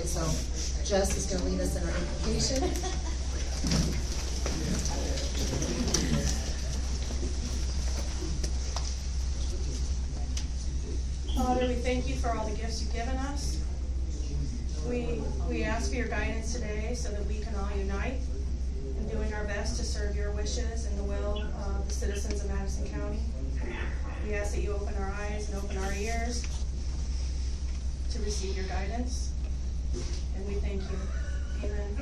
it, so Jess is gonna lead us in our invocation. Father, we thank you for all the gifts you've given us. We ask for your guidance today so that we can all unite in doing our best to serve your wishes and the will of the citizens of Madison County. We ask that you open our eyes and open our ears to receive your guidance, and we thank you. Amen.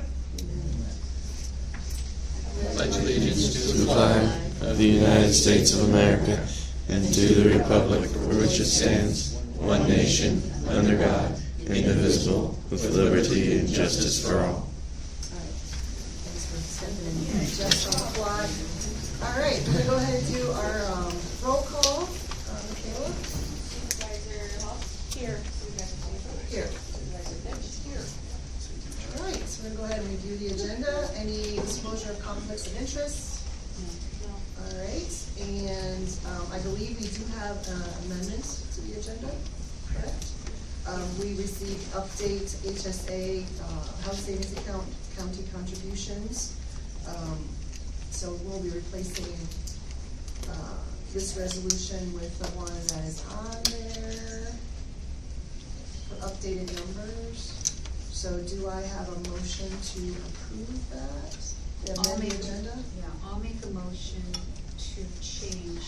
I pledge allegiance to the flag of the United States of America and to the republic for which it stands, one nation, under God, indivisible, with liberty and justice for all. Thanks for stepping in here, Jess on the fly. All right, we're gonna go ahead and do our roll call. Michaela? Supervisor Hobbs? Here. Supervisor Stancil? Here. Supervisor Fitch? Here. All right, so we're gonna go ahead and review the agenda. Any disclosure of conflicts of interest? No. All right, and I believe we do have an amendment to the agenda, correct? We received update HSA, house savings account, county contributions. So we'll be replacing this resolution with the one that is on there for updated numbers. So do I have a motion to approve that? The amended agenda? Yeah, I'll make a motion to change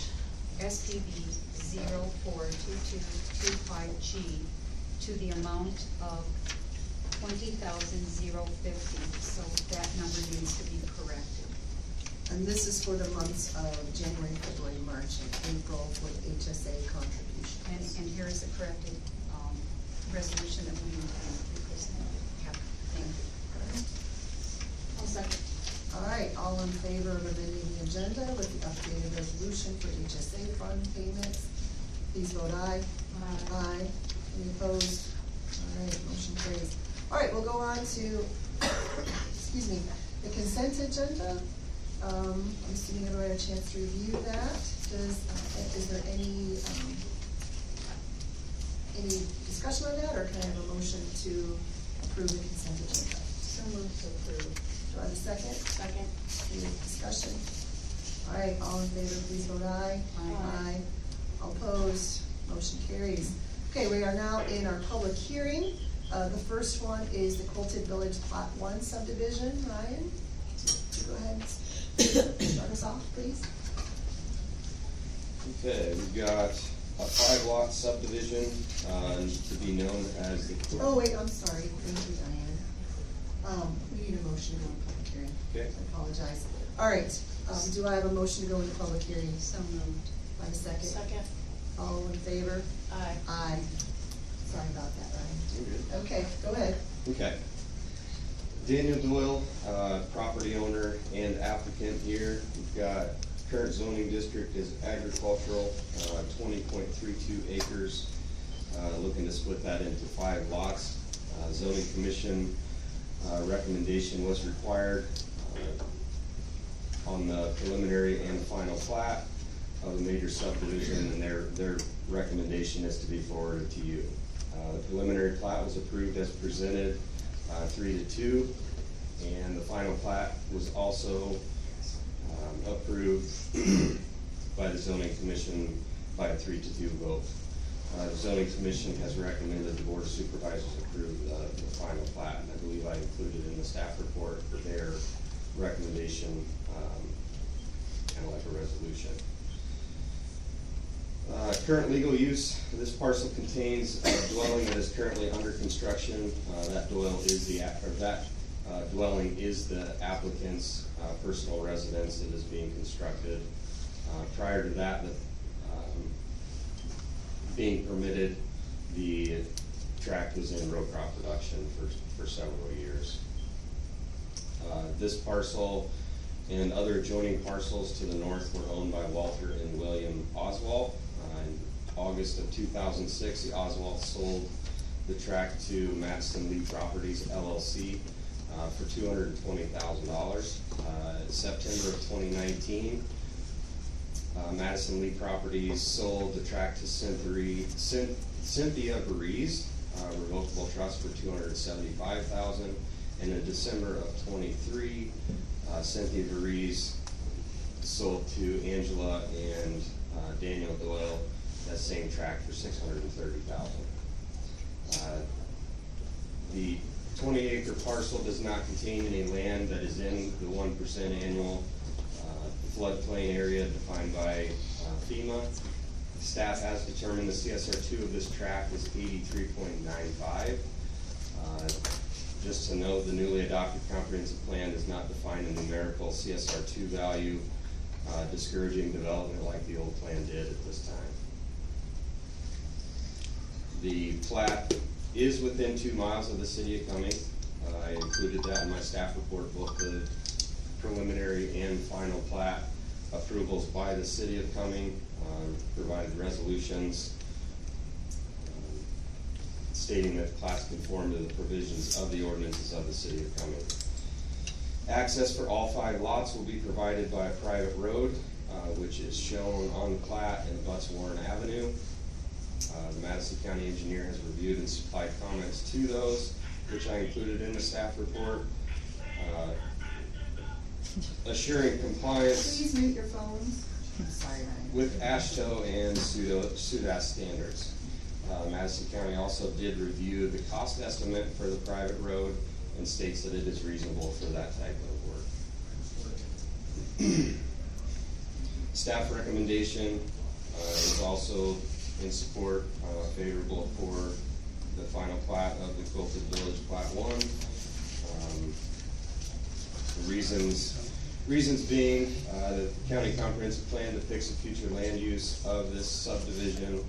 SPV-042225G to the amount of $20,050, so that number needs to be corrected. And this is for the months of January, February, March, and April for the HSA contributions. And here is the corrected resolution that we have. Thank you. I'll second. All right, all in favor of amending the agenda with the updated resolution for HSA fund payments, please vote aye. Aye. Any opposed? All right, motion carries. All right, we'll go on to, excuse me, the consent agenda. I'm assuming everybody had a chance to review that. Is there any discussion on that, or can I have a motion to approve the consent agenda? So moved to approve. Do I have a second? Second. Any discussion? All right, all in favor, please vote aye. Aye. All opposed, motion carries. Okay, we are now in our public hearing. The first one is the Quilted Village Plat 1 subdivision. Ryan, go ahead and start us off, please. Okay, we've got a 5-lot subdivision, to be known as the. Oh, wait, I'm sorry. Thank you, Diane. We need a motion to go into public hearing. Okay. I apologize. All right, do I have a motion to go into public hearing? So moved. Do I have a second? Second. All in favor? Aye. Aye. Sorry about that, Ryan. You're good. Okay, go ahead. Okay. Daniel Doyle, property owner and applicant here. We've got current zoning district is agricultural, 20.32 acres. Looking to split that into 5 lots. Zoning commission recommendation was required on the preliminary and the final plat of the major subdivision, and their recommendation is to be forwarded to you. The preliminary plat was approved as presented, 3-2, and the final plat was also approved by the zoning commission by a 3-2 vote. The zoning commission has recommended the board of supervisors approve the final plat, and I believe I included in the staff report for their recommendation, kind of like a resolution. Current legal use, this parcel contains a dwelling that is currently under construction. That dwelling is the applicant's personal residence that is being constructed. Prior to that, being permitted, the tract was in row crop production for several years. This parcel and other adjoining parcels to the north were owned by Walter and William Oswald. In August of 2006, the Oswalds sold the tract to Madison Lee Properties LLC for $220,000. September of 2019, Madison Lee Properties sold the tract to Cynthia Beres revocable trust for $275,000. And in December of '23, Cynthia Varese sold to Angela and Daniel Doyle that same tract for $630,000. The 20-acre parcel does not contain any land that is in the 1% annual floodplain area defined by FEMA. Staff has determined the CSR2 of this tract is 83.95. Just to note, the newly adopted comprehensive plan does not define a numerical CSR2 value, discouraging development like the old plan did at this time. The plat is within 2 miles of the city of Cumming. I included that in my staff report, both the preliminary and final plat approvals by the city of Cumming, provided resolutions stating that plats conform to the provisions of the ordinances of the city of Cumming. Access for all 5 lots will be provided by a private road, which is shown on the plat and abuts Warren Avenue. The Madison County engineer has reviewed and supplied comments to those, which I included in the staff report. Assuring compliance Please mute your phones. Sorry, Ryan. with AASHTO and SUDAS standards. Madison County also did review the cost estimate for the private road and states that it is reasonable for that type of work. Staff recommendation is also in support, favorable for the final plat of the Quilted Village Plat 1. Reasons being, the county comprehensive plan depicts the future land use of this subdivision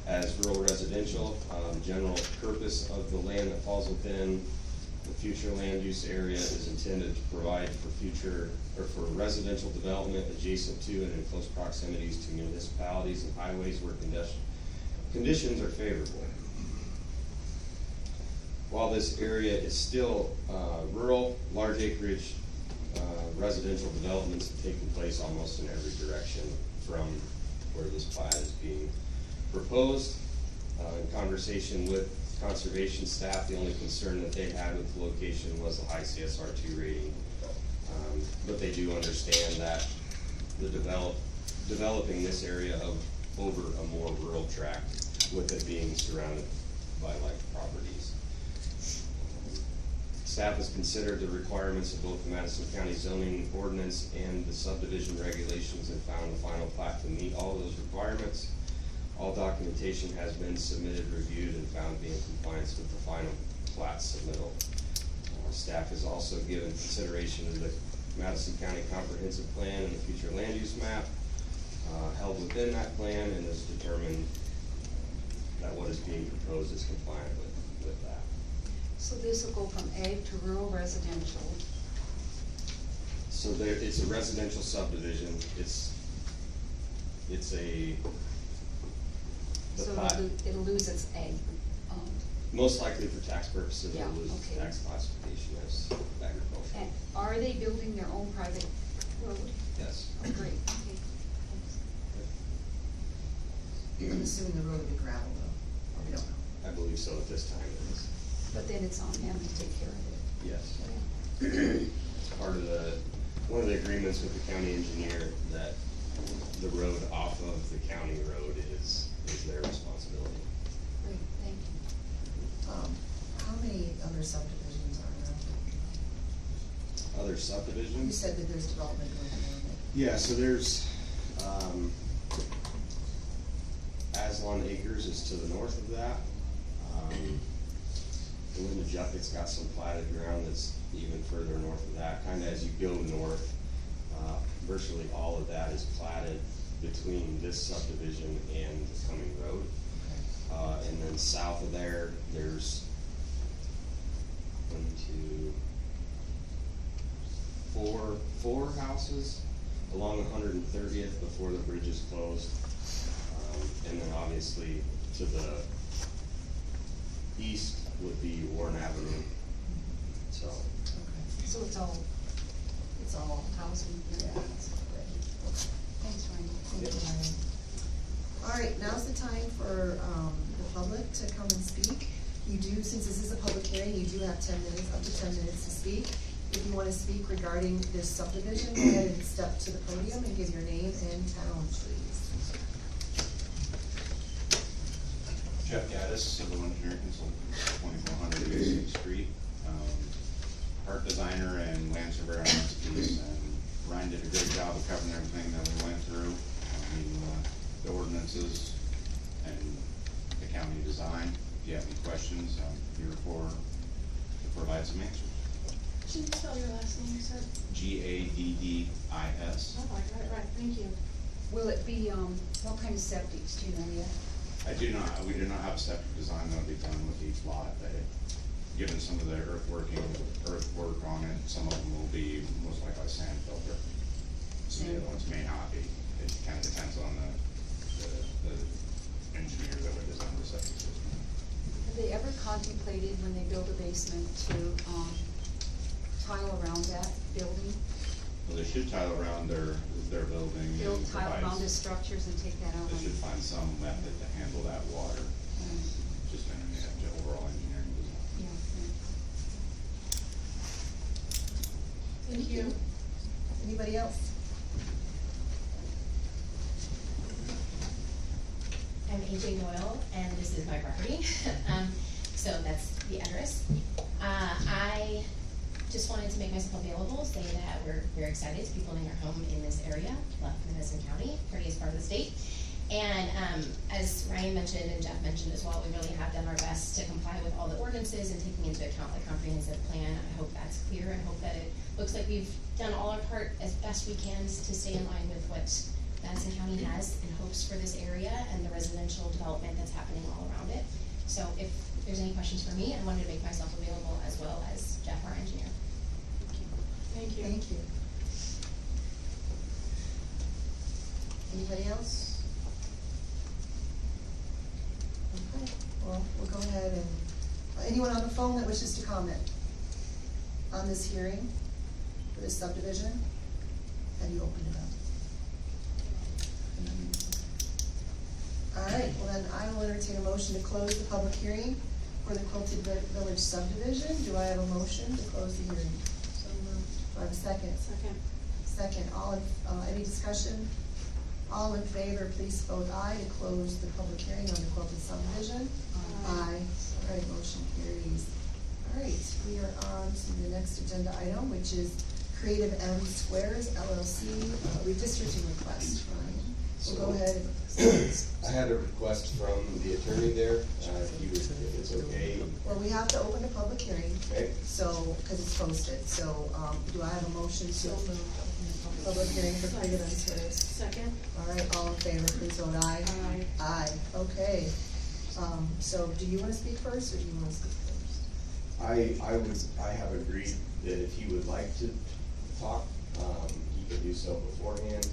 as rural residential. The general purpose of the land that falls within the future land use area is intended to provide for for residential development adjacent to and in close proximities to municipalities and highways where conditions are favorable. While this area is still rural, large acreage residential developments have taken place almost in every direction from where this plat is being proposed. In conversation with conservation staff, the only concern that they had with the location was the high CSR2 rating. But they do understand that the developing this area over a more rural tract with it being surrounded by like properties. Staff has considered the requirements of both the Madison County zoning ordinance and the subdivision regulations and found the final plat to meet all those requirements. All documentation has been submitted, reviewed, and found to be in compliance with the final plat submittal. Staff has also given consideration to the Madison County Comprehensive Plan and the future land use map held within that plan, and has determined that what is being proposed is compliant with that. So this will go from ag to rural residential. So it's a residential subdivision. It's a the So plat. it'll lose its ag. Most likely for tax purposes, Yeah, it'll lose its okay. tax classification as agricultural. And are they building their own private road? Yes. Oh, great, okay, thanks. I'm assuming the road will be gravel though, or we don't know. I believe so at this time it is. But then it's on them to take care of it. Yes. Yeah. It's part of one of the agreements with the county engineer that the road off of the county road is their responsibility. Great, thank you. How many other subdivisions are there? Other You subdivisions? said that there's development going on. Yeah, so there's, Aslan Acres is to the north of that. Linda Jucket's got some platted ground that's even further north of that. Kinda as you go north, virtually all of that is platted between this subdivision and the Cumming Road. And then south of there, there's 4 houses along 130th before the bridge is closed. And then obviously to the east would be Warren Avenue, so. Okay. So it's all housing? Yeah, that's great. Okay. Thanks, Ryan. Thank you, Ryan. All right, now's the time for the public to come and speak. You do, since this is a public hearing, you do have 10 minutes, up to 10 minutes to speak. If you want to speak regarding this subdivision, go ahead and step to the podium and give your name and town, please. Jeff Gaddis, Civil Engineer Consultant, 2400 East Street. Art designer and land surveyor on this piece, and Ryan did a great job of covering everything that we went through. The ordinances and the county design. If you have any questions, I'm here to provide some answers. Can you spell your last name, sir? Gaddis. Oh, I got it right, thank you. Will it be, what kind of septics, do you know yet? We do not have a septic design that'll be done with each lot, but given some of the earthwork on it, some of them will be most likely sand filter. Some of the other ones may not be. It kind of depends on the engineer that would design the septic system. Have they ever contemplated, when they build a basement, to tile around that building? Well, they should tile around their building. Build and tile provide- around the structures and take that out? They should find some method to handle that water, just in the overall engineering design. Yeah. Thank you. Anybody else? I'm AJ Doyle, and this is my property. So that's the address. I just wanted to make myself available, say that we're very excited to be building our home in this area, love Madison County, prettiest part of the state. And as Ryan mentioned and Jeff mentioned as well, we really have done our best to comply with all the ordinances and taking into account the comprehensive plan. I hope that's clear. I hope that it looks like we've done all our part as best we can to stay in line with what Madison County has in hopes for this area and the residential development that's happening all around it. So if there's any questions for me, I wanted to make myself available as well as Jeff, our engineer. Thank you. Thank you. Anybody else? Okay, well, we'll go ahead and, anyone on the phone that wishes to comment on this hearing for this subdivision? Have you opened it up? All right, well then I will entertain a motion to close the public hearing for the Quilted Village subdivision. Do I have a motion to close the hearing? So moved. Do I have a second? Second. Second, any discussion? All in favor, please vote aye to close the public hearing on the Quilted subdivision. Aye. All right, motion carries. All right, we are on to the next agenda item, which is Creative M Squares LLC redistricting request. Ryan, we'll go ahead. I had a request from the attorney there, if it's okay. Well, we have to open a public hearing, Okay. so, because it's posted, so, do I have a motion to open the public hearing for Creative M Squares? Second. All right, all in favor, please vote aye. Aye. Aye, okay. So do you wanna speak first, or do you wanna speak first? I have agreed that if he would like to talk, he could do so beforehand.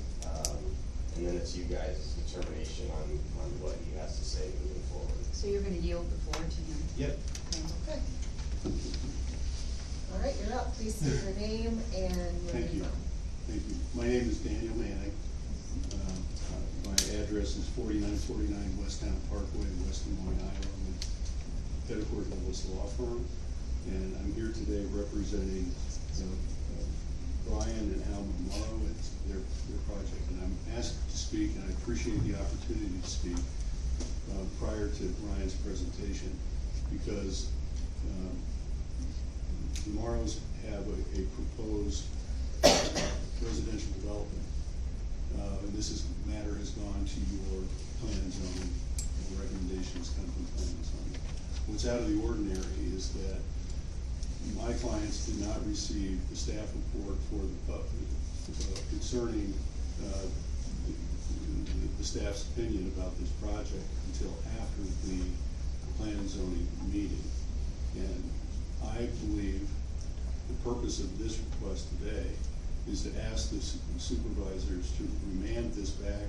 And then it's you guys' determination on what he has to say moving forward. So you're gonna yield the floor to him? Yep. Okay. All right, you're up, please state your name and where Thank you. you're from. Thank you. My name is Daniel Manning. My address is 4949 Westtown Parkway, West Des Moines, Iowa. I'm with headquarters of this law firm, and I'm here today representing Brian and Alma Morrow. It's their project, and I'm asked to speak, and I appreciate the opportunity to speak prior to Ryan's presentation, because the Morrows have a proposed residential development. And this matter has gone to your plan and zoning, and the recommendations come from plan and zoning. What's out of the ordinary is that my clients did not receive the staff report for concerning the staff's opinion about this project until after the plan and zoning meeting. And I believe the purpose of this request today is to ask the supervisors to remand this back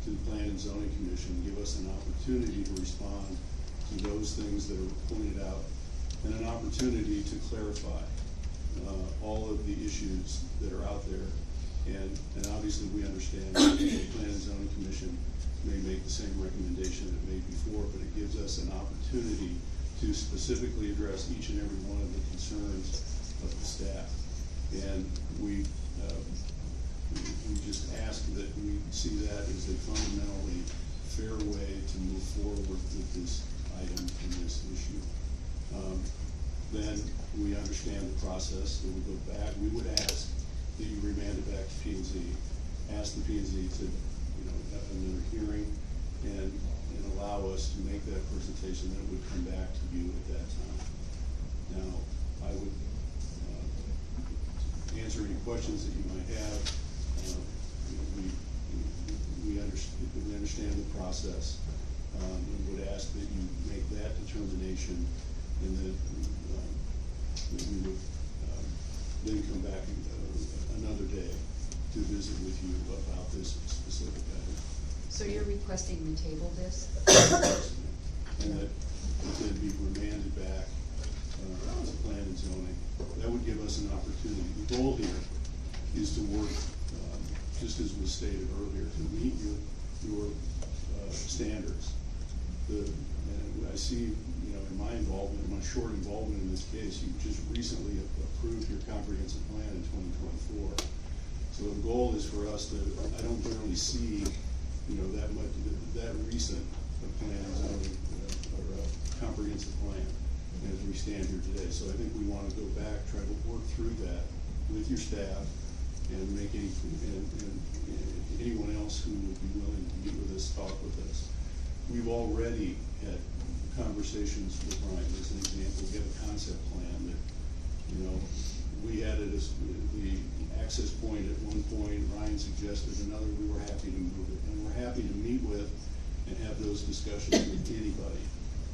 to the Plan and Zoning Commission, give us an opportunity to respond to those things that are pointed out, and an opportunity to clarify all of the issues that are out there. And obviously we understand that the Plan and Zoning Commission may make the same recommendation it made before, but it gives us an opportunity to to specifically address each and every one of the concerns of the staff. And we just ask that we see that as a fundamentally fair way to move forward with this item and this issue. Then we understand the process, that we go back, we would ask that you remand it back to P&Z, ask the P&Z to, have another hearing and allow us to make that presentation, then it would come back to you at that time. Now, I would answer any questions that you might have. We understand the process, and would ask that you make that determination, and that we would then come back another day to visit with you about this specific item. So you're requesting we table this? And that it then be remanded back to plan and zoning. That would give us an opportunity. The goal here is to work, just as was stated earlier, to meet your standards. And I see, in my involvement, my short involvement in this case, you just recently approved your comprehensive plan in 2024. So the goal is for us to, I don't generally see, that much, that recent plan and zoning or comprehensive plan as we stand here today. So I think we want to go back, try to work through that with your staff, and make anyone else who would be willing to meet with us, talk with us. We've already had conversations with Ryan, as an example. We have a concept plan that, we had it as the access point at one point. Ryan suggested another. We were happy to move it, and we're happy to meet with and have those discussions with anybody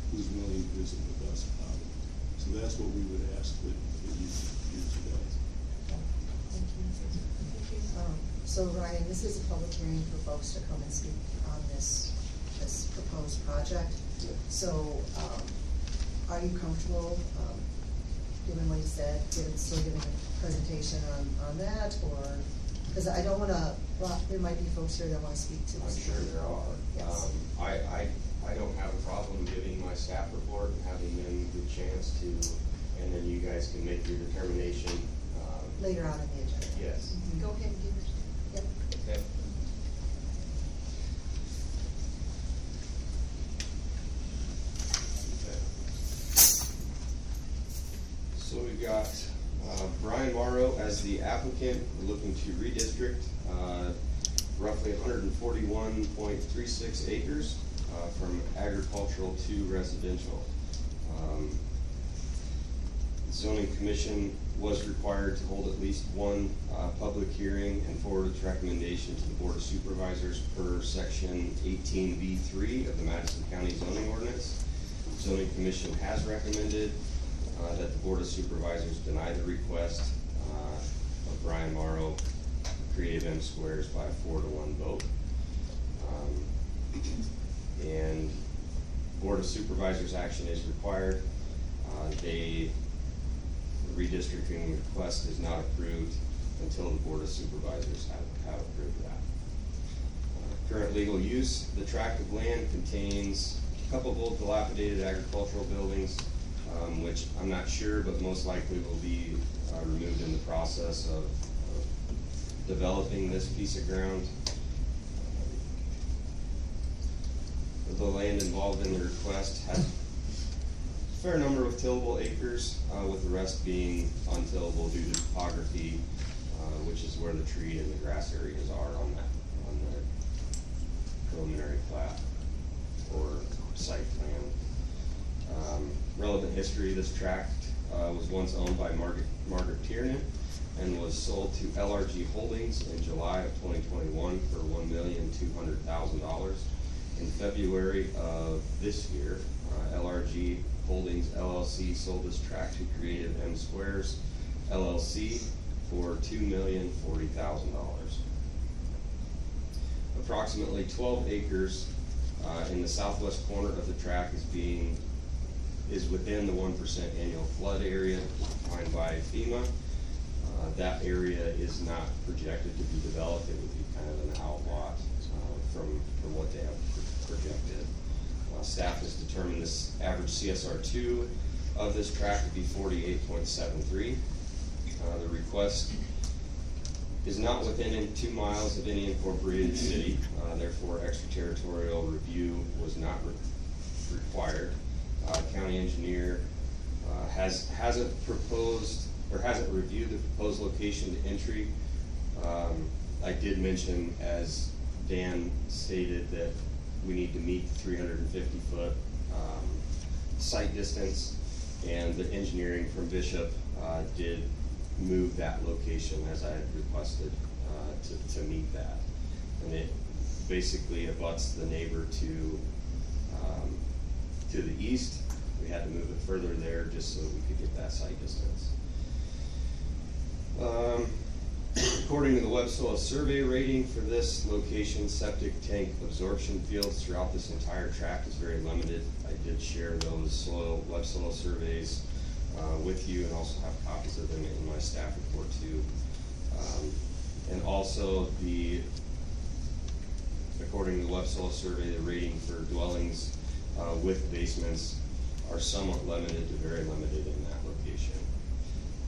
who's willing to visit with us about it. So that's what we would ask that you do today. So Ryan, this is a public hearing for folks to come and speak on this proposed project. Yeah. So, are you comfortable, given what you said, still giving a presentation on that, or, because I don't wanna, there might be folks here that wanna speak to I'm us. sure there are. Yes. I don't have a problem giving my staff report and having them the chance to, and then you guys can make your determination. Later on in the agenda. Yes. Go ahead and give your, yep. Okay. So we've got Brian Morrow as the applicant. We're looking to redistrict roughly 141.36 acres from agricultural to residential. The zoning commission was required to hold at least one public hearing and forward its recommendation to the Board of Supervisors per section 18B3 of the Madison County zoning ordinance. The zoning commission has recommended that the Board of Supervisors deny the request of Brian Morrow, Creative M Squares, by a 4-to-1 vote. And Board of Supervisors action is required. The redistricting request is not approved until the Board of Supervisors have approved that. Current legal use: the tract of land contains a couple of old dilapidated agricultural buildings, which I'm not sure, but most likely will be removed in the process of developing this piece of ground. The land involved in the request has a fair number of tillable acres, with the rest being untillable due to topography, which is where the tree and the grass areas are on the preliminary plat or site plan. Relevant history: this tract was once owned by Margaret Tiernan and was sold to LRG Holdings in July of 2021 for $1,200,000. In February of this year, LRG Holdings LLC sold this tract to Creative M Squares LLC for $2,040,000. Approximately 12 acres in the southwest corner of the tract is within the 1% annual flood area defined by FEMA. That area is not projected to be developed. It would be kind of an outlot from what they have projected. Staff has determined this average CSR2 of this tract to be 48.73. The request is not within 2 miles of any incorporated city, therefore extraterritorial review was not required. County engineer hasn't reviewed the proposed location to entry. I did mention, as Dan stated, that we need to meet 350-foot site distance, and the engineering from Bishop did move that location as I had requested to meet that. And it basically abuts the neighbor to the east. We had to move it further there just so we could get that site distance. According to the web soil survey rating for this location, septic tank absorption fields throughout this entire tract is very limited. I did share those web soil surveys with you, and also have copies of them in my staff report too. And also according to the web soil survey, the rating for dwellings with basements are somewhat limited to very limited in that location.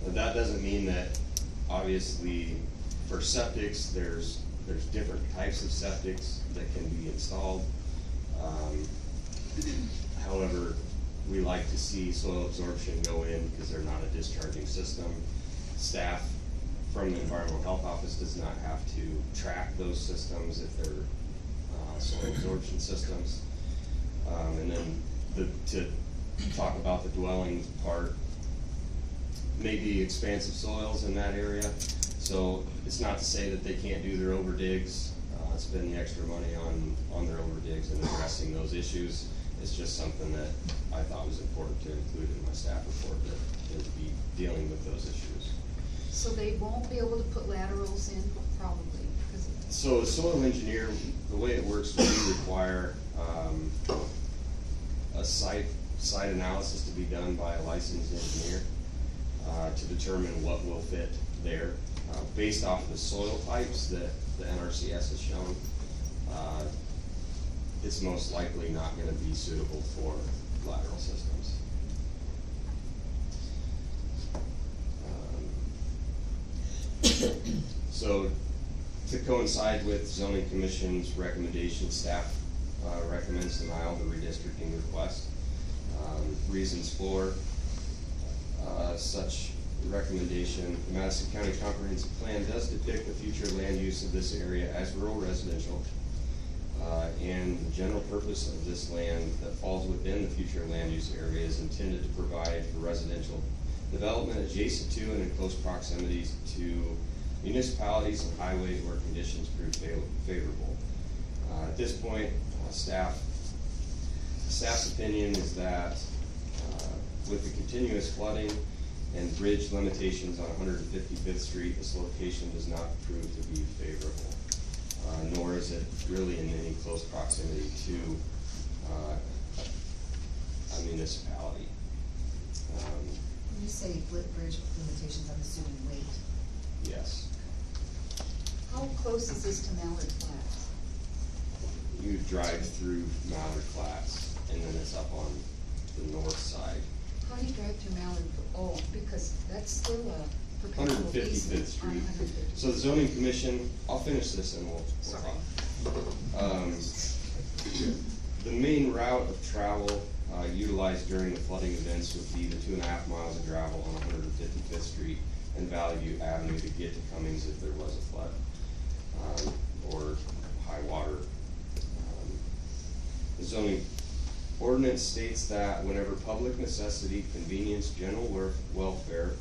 Now, that doesn't mean that obviously for septics, there's different types of septics that can be installed. However, we like to see soil absorption go in because they're not a discharging system. Staff from the Environmental Health Office does not have to track those systems if they're soil absorption systems. And then to talk about the dwelling part, maybe expansive soils in that area. So it's not to say that they can't do their overdigs, spend the extra money on their overdigs and addressing those issues. It's just something that I thought was important to include in my staff report, that they would be dealing with those issues. So they won't be able to put laterals in, probably, because of that. So the soil engineer, the way it works, we require a site analysis to be done by a licensed engineer to determine what will fit there. Based off of the soil types that the NRCS has shown, it's most likely not going to be suitable for lateral systems. So to coincide with zoning commission's recommendation, staff recommends denial of the redistricting request. Reasons for such recommendation: the Madison County Comprehensive Plan does depict the future land use of this area as rural residential, and the general purpose of this land that falls within the future land use area is intended to provide for residential development adjacent to and in close proximity to municipalities and highways where conditions prove favorable. At this point, staff's opinion is that with the continuous flooding and bridge limitations on 155th Street, this location does not prove to be favorable, nor is it really in any close proximity to a municipality. When you say bridge limitations, I'm assuming weight. Yes. How close is this to Mallard Flats? You drive through Mallard Flats, and then it's up on the north side. How do you drive through Mallard? Oh, because that's still a perpetual 155th easement Street. on 155th. So the zoning commission, I'll finish this and we'll Sorry. talk. The main route of travel utilized during the flooding events would be the 2.5 miles of gravel on 155th Street and Valley View Avenue to get to Cummings if there was a flood or high water. The zoning ordinance states that whenever public necessity, convenience, general welfare,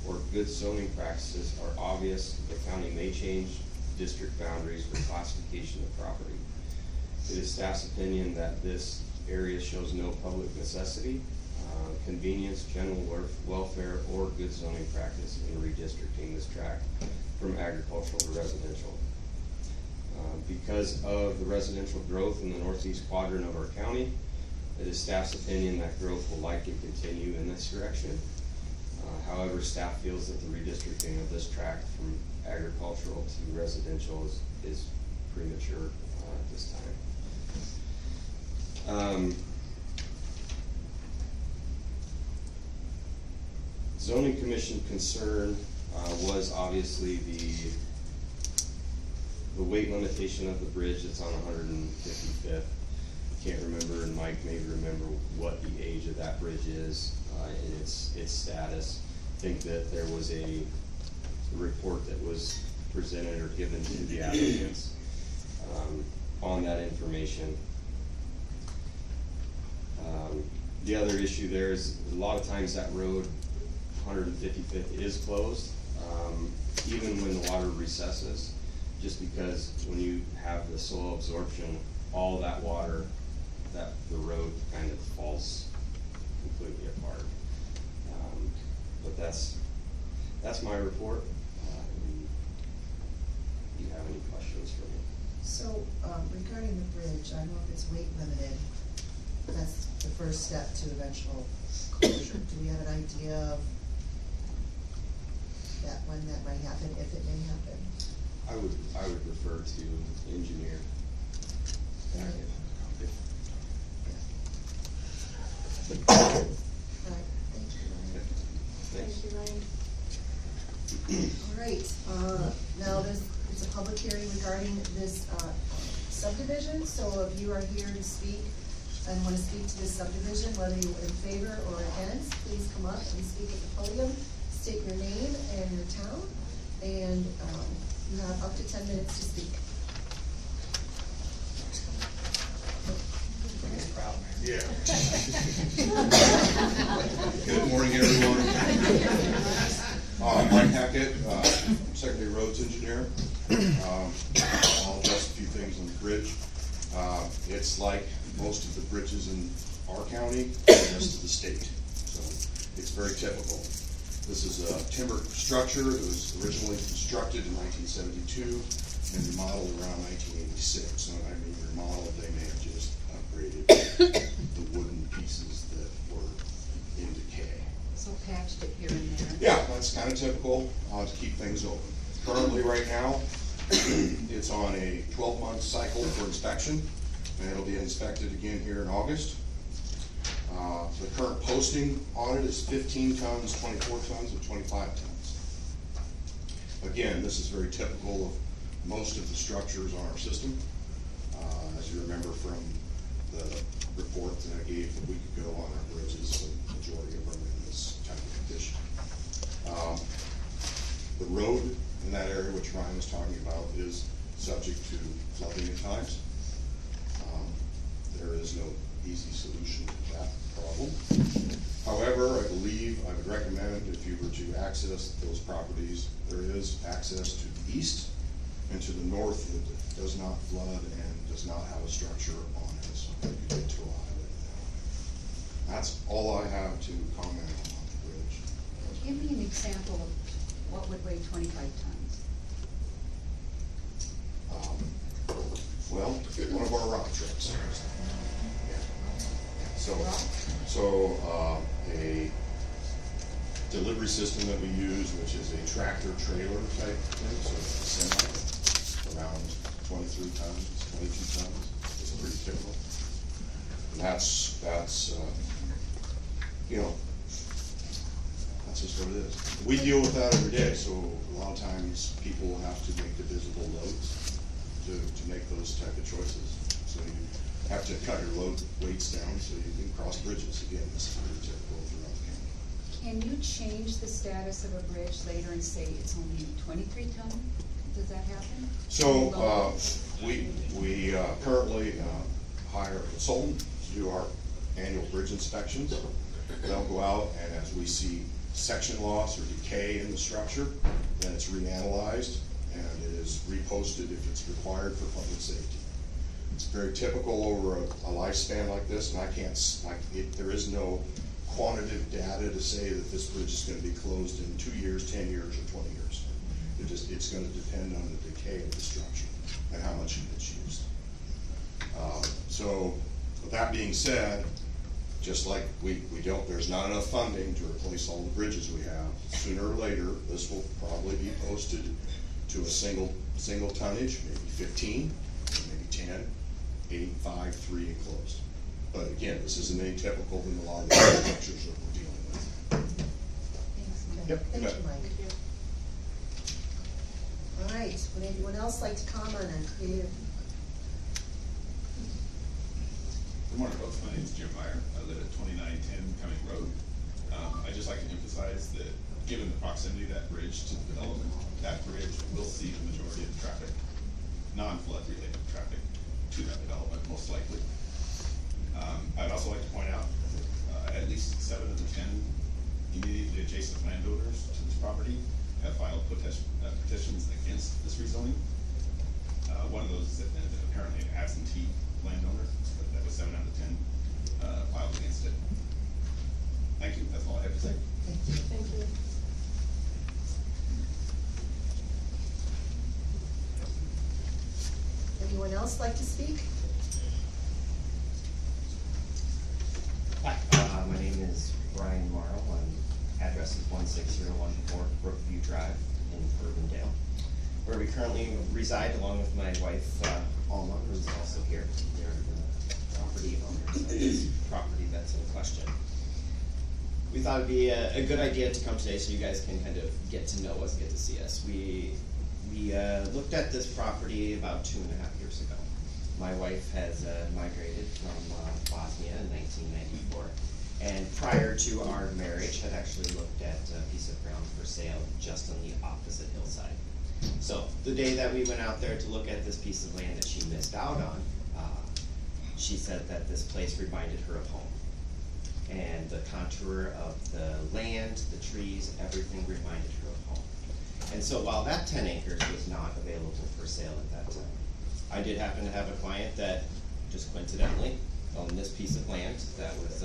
or good zoning practices are obvious, the county may change district boundaries for classification of property. It is staff's opinion that this area shows no public necessity, convenience, general welfare, or good zoning practice in redistricting this tract from agricultural to residential. Because of the residential growth in the northeast quadrant of our county, it is staff's opinion that growth will likely continue in this direction. However, staff feels that the redistricting of this tract from agricultural to residential is premature at this time. Zoning commission concern was obviously the weight limitation of the bridge that's on 155th. I can't remember, and Mike may remember what the age of that bridge is and its status. I think that there was a report that was presented or given to the applicants on that information. The other issue there is a lot of times that road, 155th, is closed, even when the water recesses, just because when you have the soil absorption, all that water, the road kind of falls completely apart. But that's my report. Do you have any questions for me? So, regarding the bridge, I don't know if it's weight limited. That's the first step to eventual closure. Do we have an idea of that, when that might happen, if it may happen? I would refer to engineer. Alright, thank you, Ryan. Thanks. Thank you, Ryan. Alright, now it's a public hearing regarding this subdivision, so if you are here to speak and want to speak to this subdivision, whether you're in favor or against, please come up and speak at the podium, state your name and your town, and you have up to 10 minutes to speak. Yeah. Good morning, everyone. Mike Hackett, Secondary Roads Engineer. I'll address a few things on the bridge. It's like most of the bridges in our county and the rest of the state, so it's very typical. This is a timber structure that was originally constructed in 1972 and remodeled around 1986. And I mean remodeled, they may have just upgraded the wooden pieces that were in decay. So patched it here and there. Yeah, that's kind of typical to keep things open. Currently, right now, it's on a 12-month cycle for inspection, and it'll be inspected again here in August. The current posting on it is 15 tons, 24 tons, and 25 tons. Again, this is very typical of most of the structures on our system. As you remember from the report that I gave a week ago on our bridges, the majority of them are in this type of condition. The road in that area, which Ryan was talking about, is subject to flooding at times. There is no easy solution to that problem. However, I believe I would recommend if you were to access those properties, there is access to the east and to the north that does not flood and does not have a structure on it, so you could get to a highway now. That's all I have to comment on the bridge. Give me an example of what would weigh 25 tons. Well, one of our rock trucks. Yeah. So a delivery system that we use, which is a tractor trailer type thing, so it's a semi, around 23 tons, 22 tons. It's pretty typical. And that's you know, that's just what it is. We deal with that every day, so a lot of times people will have to make divisible loads to make those type of choices. So you have to cut your load weights down so you can cross bridges. Again, this is pretty typical throughout the county. Can you change the status of a bridge later and say it's only 23 ton? Does that happen? So we currently hire a consultant to do our annual bridge inspections. They'll go out, and as we see section loss or decay in the structure, then it's reanalyzed and it is reposted if it's required for public safety. It's very typical over a lifespan like this, and I can't, there is no quantitative data to say that this bridge is going to be closed in 2 years, 10 years, or 20 years. It's going to depend on the decay of the structure and how much it's used. So with that being said, just like there's not enough funding to replace all the bridges we have, sooner or later, this will probably be posted to a single tonnage, maybe 15, maybe 10, 8, 5, 3 enclosed. But again, this isn't atypical in a lot of the structures that we're dealing with. Thanks. Yep, you Thank bet. you, Mike. All right, would anyone else like to comment on creative? Good morning, folks. My name is Jim Meyer. I live at 2910 Cumming Road. I'd just like to emphasize that, given the proximity of that bridge to the development, that bridge will see the majority of the traffic, non-flood related traffic, to that development, most likely. I'd also like to point out, at least 7 of the 10 immediately adjacent landowners to this property have filed petitions against this rezoning. One of those is apparently an absentee landowner, but that was 7 out of 10 filed against it. Thank you, that's all I have to say. Thank you. Thank you. Anyone else like to speak? Hi, my name is Brian Morrow. Address is 16014 Brookview Drive in Urbandale, where we currently reside along with my wife, Alma, who's also here. They're the property owners of this property that's in question. We thought it'd be a good idea to come today so you guys can kind of get to know us, get to see us. We looked at this property about 2.5 years ago. My wife has migrated from Bosnia in 1994, and prior to our marriage had actually looked at a piece of ground for sale just on the opposite hillside. So the day that we went out there to look at this piece of land that she missed out on, she said that this place reminded her of home. And the contour of the land, the trees, everything reminded her of home. And so while that 10 acres was not available for sale at that time, I did happen to have a client that just coincidentally owned this piece of land that was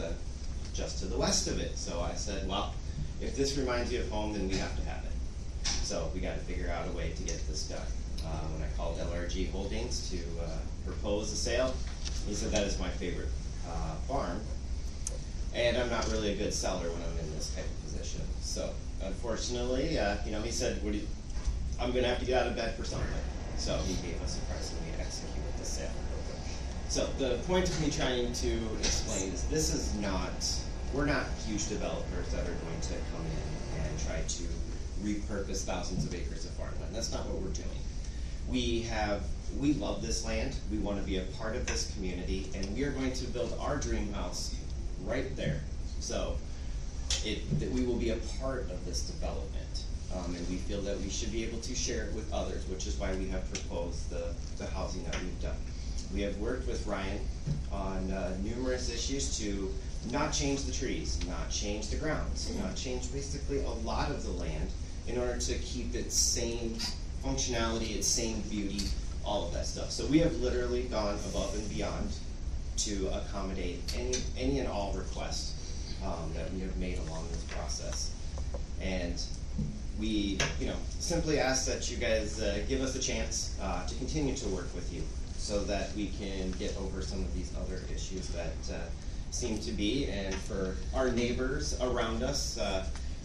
just to the west of it. So I said, well, if this reminds you of home, then we have to have it. So we got to figure out a way to get this done. When I called LRG Holdings to propose a sale, he said that is my favorite farm. And I'm not really a good seller when I'm in this type of position. So unfortunately, he said, I'm gonna have to get out of bed for something. So he gave us a price and we executed the sale. So the point of me trying to explain is this is not, we're not huge developers that are going to come in and try to repurpose thousands of acres of farmland. That's not what we're doing. We love this land, we want to be a part of this community, and we are going to build our dream house right there. So that we will be a part of this development, and we feel that we should be able to share it with others, which is why we have proposed the housing that we've done. We have worked with Ryan on numerous issues to not change the trees, not change the grounds, not change basically a lot of the land in order to keep its same functionality, its same beauty, all of that stuff. So we have literally gone above and beyond to accommodate any and all requests that we have made along this process. And we, simply ask that you guys give us a chance to continue to work with you so that we can get over some of these other issues that seem to be, and for our neighbors around us,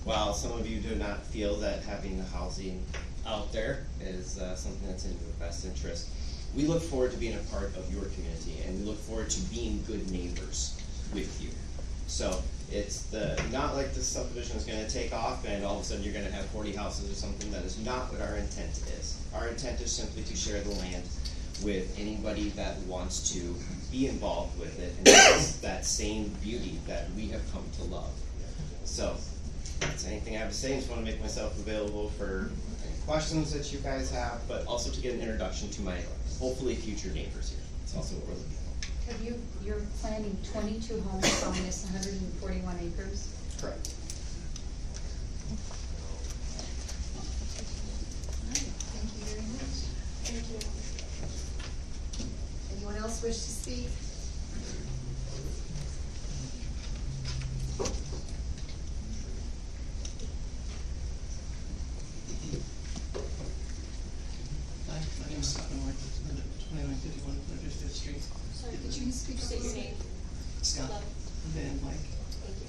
while some of you do not feel that having the housing out there is something that's in your best interest, we look forward to being a part of your community, and we look forward to being good neighbors with you. So it's not like this subdivision is gonna take off and all of a sudden you're gonna have 40 houses or something. That is not what our intent is. Our intent is simply to share the land with anybody that wants to be involved with it and has that same beauty that we have come to love. So that's anything I have to say. I just want to make myself available for any questions that you guys have, but also to get an introduction to my hopefully future neighbors here. That's also what we're looking for. You're planning 22 homes on this 141 acres? Correct. Thank you very much. Thank you. Anyone else wish to speak? Hi, my name is Scott North, I live at 2951 155th Street. Sorry, could you state your name? Scott, Hello. Van Mike, Thank you.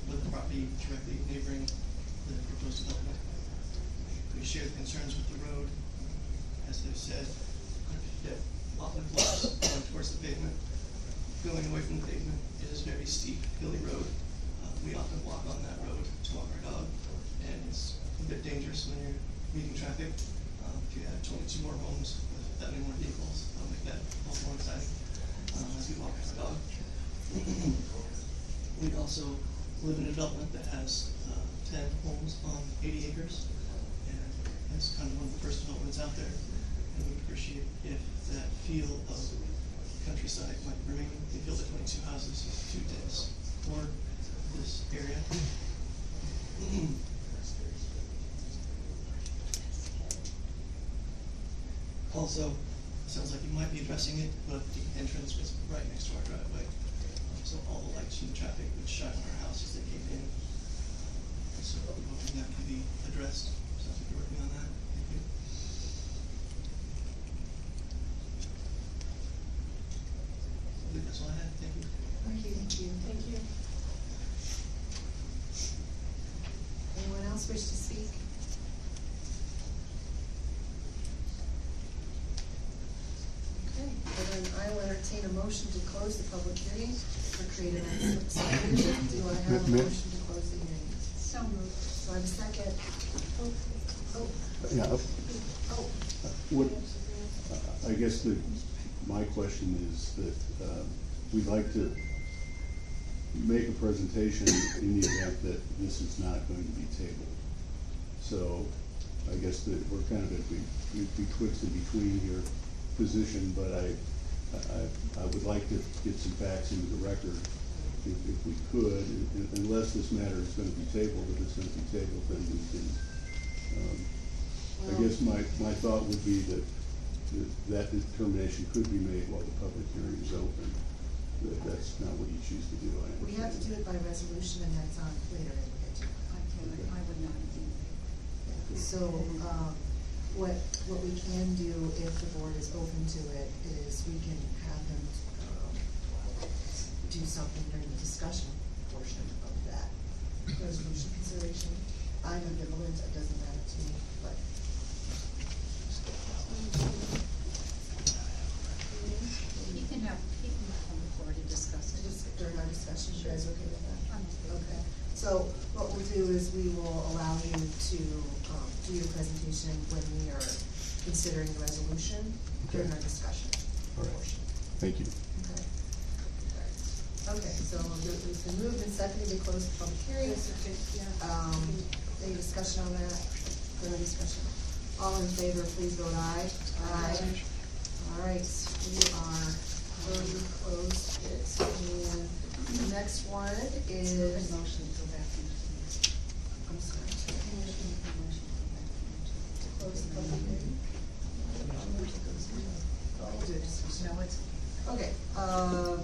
with the property directly neighboring the proposed development. We share the concerns with the road, as they've said, that lot of lots going towards the pavement. Going away from the pavement, it is a very steep, hilly road. we often walk on that road to walk our dog, and it's a bit dangerous when you're meeting traffic. If you had 22 more homes with that many more vehicles, that'll make that a lot more exciting, as we walk our dog. We also live in a development that has 10 homes on 80 acres, and it's kind of one of the first developments out there. And we'd appreciate if that feel of countryside might remain. We feel that 22 houses is too dense for this area. Also, sounds like you might be addressing it, but the entrance was right next to our driveway. So all the lights from the traffic would shine on our house as they came in. So I'm hoping that can be addressed. Sounds like you're working on that. Thank you. I think that's all I had. Thank you. Thank you. Thank you. Anyone else wish to speak? Okay, well then I will entertain a motion to close the public hearing for creative subdivision. Do I have a motion to close the hearing? So moved. Do I have a second? Oh, Yeah, oh, what, I guess my question is that, we'd like to make a presentation in the event that this is not going to be tabled. So, I guess that we're kind of betwixt and between your position, but I would like to get some facts into the record if we could, unless this matter is gonna be tabled. If it's gonna be tabled, then we can, I guess my thought would be that determination could be made while the public hearing is open. That's not what you choose to do, I understand. we have to do it by resolution, and that's on later in the agenda. I would not do that. So, what we can do if the board is open to it is we can have them, do something during the discussion portion of that resolution consideration. I'm ambivalent, it doesn't matter to me, but. He can come before to discuss it. Just during our discussion, you guys okay with that? I'm okay. Okay, so what we'll do is we will allow you to, do your presentation when we are considering the resolution during our discussion All right. portion. Thank you. Okay. Okay, so it's been moved and seconded to close the public hearing. Any discussion on that? Further discussion? All in favor, please vote aye. Aye. All right, we are closed it, and the next one is. Motion to go back into the meeting. I'm sorry. Motion to go back into Close the public hearing. No, it's, Okay,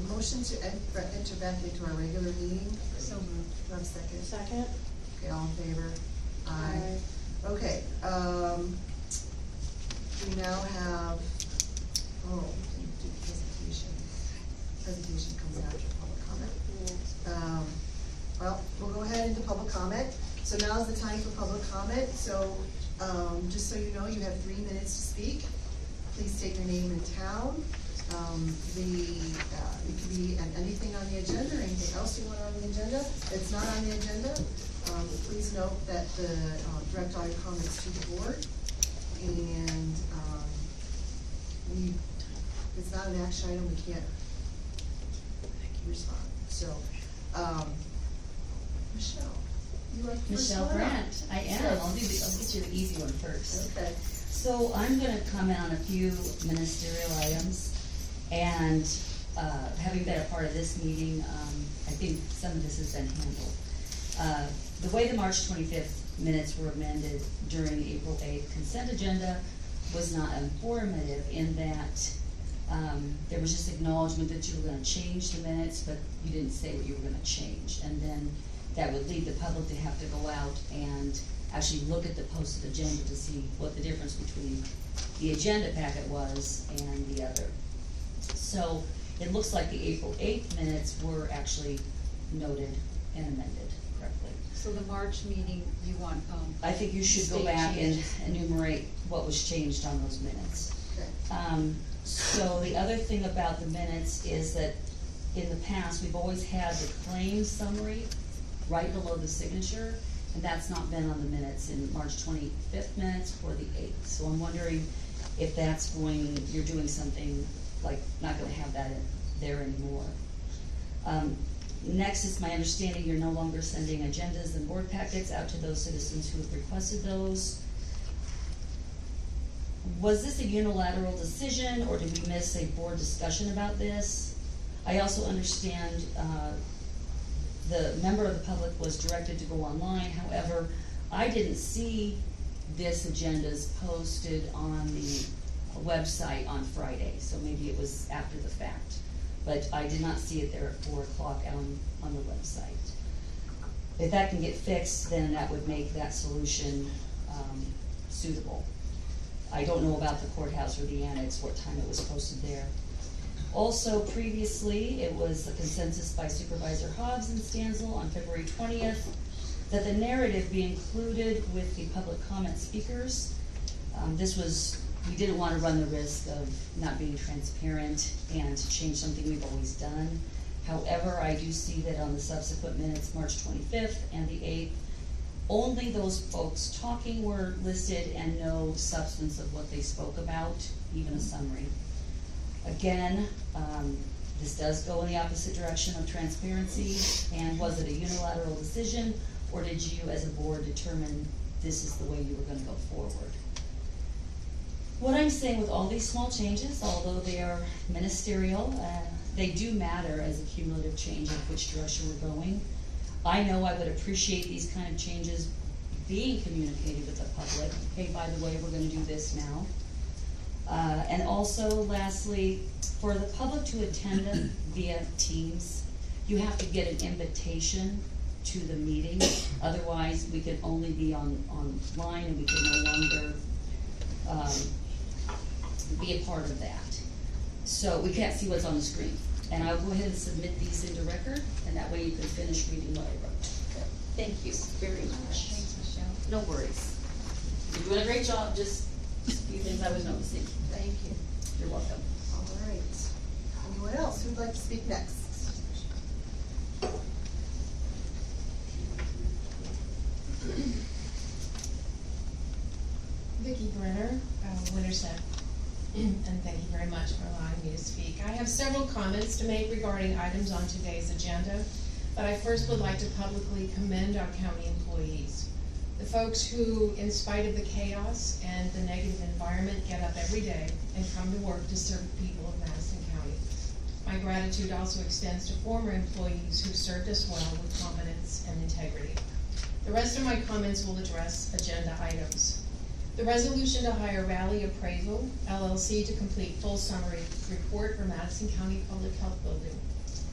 motion to enter back into our regular meeting. so moved. Do I have a second? Second? Okay, all in favor? Aye. Okay, we now have, we can do the presentation. Presentation comes after public comment. Well, we'll go ahead into public comment. So now's the time for public comment. So, just so you know, you have 3 minutes to speak. Please state your name and town. It could be anything on the agenda or anything else you want on the agenda. If it's not on the agenda, please note that the, direct all your comments to the board. And, if it's not an action item, we can't respond. So, Michele, you are first Michele one up. Brandt, I am, I'll get you the easy one first. Okay. So I'm gonna comment on a few ministerial items, and, having been a part of this meeting, I think some of this has been handled. The way the March 25th minutes were amended during the April 8th consent agenda was not informative in that, there was just acknowledgement that you were gonna change the minutes, but you didn't say what you were gonna change. And then that would lead the public to have to go out and actually look at the posted agenda to see what the difference between the agenda packet was and the other. So it looks like the April 8th minutes were actually noted and amended correctly. So the March meeting, you want, I think you should go state back and changes. enumerate what was changed on those minutes. Okay. So the other thing about the minutes is that in the past, we've always had the claim summary right below the signature, and that's not been on the minutes in March 25th minutes or the 8th. So I'm wondering if that's you're doing something, like, not gonna have that there anymore. Next, it's my understanding you're no longer sending agendas and board packets out to those citizens who have requested those. Was this a unilateral decision, or did we miss a board discussion about this? I also understand, the member of the public was directed to go online. However, I didn't see this agendas posted on the website on Friday, so maybe it was after the fact. But I did not see it there at 4 o'clock on the website. If that can get fixed, then that would make that solution suitable. I don't know about the courthouse or the annex, what time it was posted there. Also, previously, it was a consensus by Supervisor Hobbs and Stancil on February 20th that the narrative be included with the public comment speakers. We didn't want to run the risk of not being transparent and change something we've always done. However, I do see that on the subsequent minutes, March 25th and the 8th, only those folks talking were listed and no substance of what they spoke about, even a summary. Again, this does go in the opposite direction of transparency, and was it a unilateral decision, or did you as a board determine this is the way you were gonna go forward? What I'm saying with all these small changes, although they are ministerial, they do matter as a cumulative change in which direction we're going. I know I would appreciate these kind of changes being communicated with the public. Hey, by the way, we're gonna do this now. And also, lastly, for the public to attend via Teams, you have to get an invitation to the meeting. Otherwise, we can only be online, and we can no longer be a part of that. So we can't see what's on the screen. And I'll go ahead and submit these into record, and that way you can finish reading what I wrote. Thank you very much. Thanks, Michelle. No worries. You're doing a great job, just a few things I was noticing. Thank you. You're welcome. All right. Anyone else who'd like to speak next? Vicky Brenner, Winterset, and thank you very much for allowing me to speak. I have several comments to make regarding items on today's agenda, but I first would like to publicly commend our county employees. The folks who, in spite of the chaos and the negative environment, get up every day and come to work to serve the people of Madison County. My gratitude also extends to former employees who served us well with competence and integrity. The rest of my comments will address agenda items. The resolution to hire Rally Appraisal LLC to complete full summary report for Madison County Public Health Building.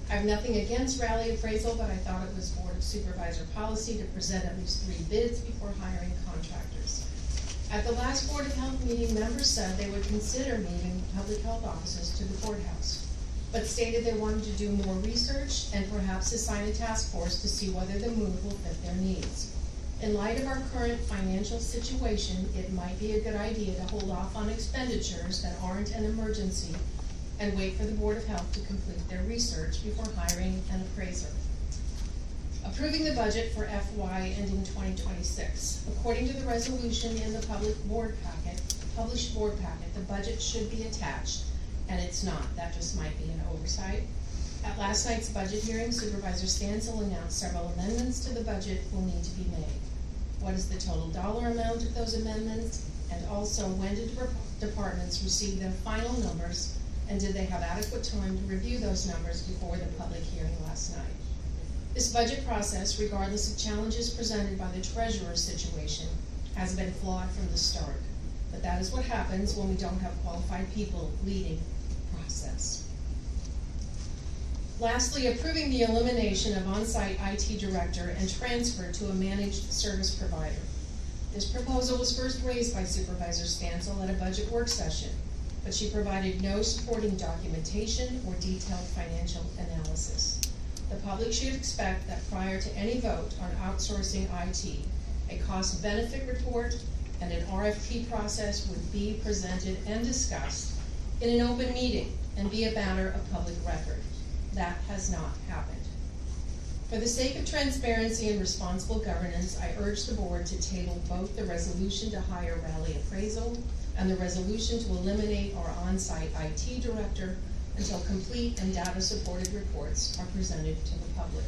I have nothing against Rally Appraisal, but I thought it was Board of Supervisor policy to present at least 3 bids before hiring contractors. At the last Board of Health meeting, members said they would consider moving public health offices to the courthouse, but stated they wanted to do more research and perhaps assign a task force to see whether the move will fit their needs. In light of our current financial situation, it might be a good idea to hold off on expenditures that aren't an emergency and wait for the Board of Health to complete their research before hiring an appraiser. Approving the budget for FY ending 2026. According to the resolution in the published board packet, the budget should be attached, and it's not. That just might be an oversight. At last night's budget hearing, Supervisor Stancil announced several amendments to the budget will need to be made. What is the total dollar amount of those amendments? And also, when did departments receive their final numbers, and did they have adequate time to review those numbers before the public hearing last night? This budget process, regardless of challenges presented by the treasurer's situation, has been flawed from the start. But that is what happens when we don't have qualified people leading the process. Lastly, approving the elimination of on-site IT director and transfer to a managed service provider. This proposal was first raised by Supervisor Stancil at a budget work session, but she provided no supporting documentation or detailed financial analysis. The public should expect that prior to any vote on outsourcing IT, a cost-benefit report and an RFP process would be presented and discussed in an open meeting and be a matter of public record. That has not happened. For the sake of transparency and responsible governance, I urge the board to table both the resolution to hire Rally Appraisal and the resolution to eliminate our on-site IT director until complete and data-supported reports are presented to the public.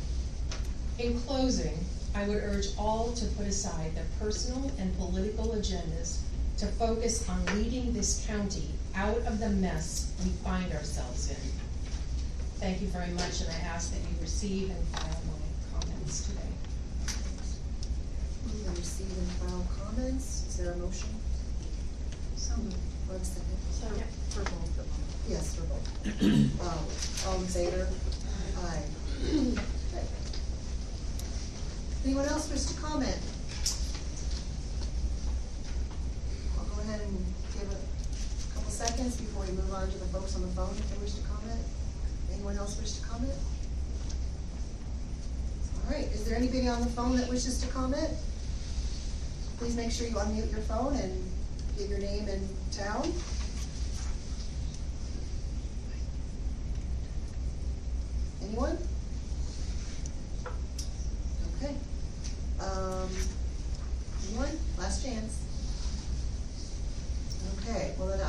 In closing, I would urge all to put aside their personal and political agendas to focus on leading this county out of the mess we find ourselves in. Thank you very much, and I ask that you receive and file my comments today. We will receive and file comments. Is there a motion? So moved. Or a second? So, for both of them. Yes, for both. All in favor? Aye. Okay. Anyone else wish to comment? I'll go ahead and give a couple seconds before we move on to the folks on the phone if they wish to comment. Anyone else wish to comment? All right, is there anybody on the phone that wishes to comment? Please make sure you unmute your phone and give your name and town. Anyone? Okay. Anyone? Last chance. Okay, well then,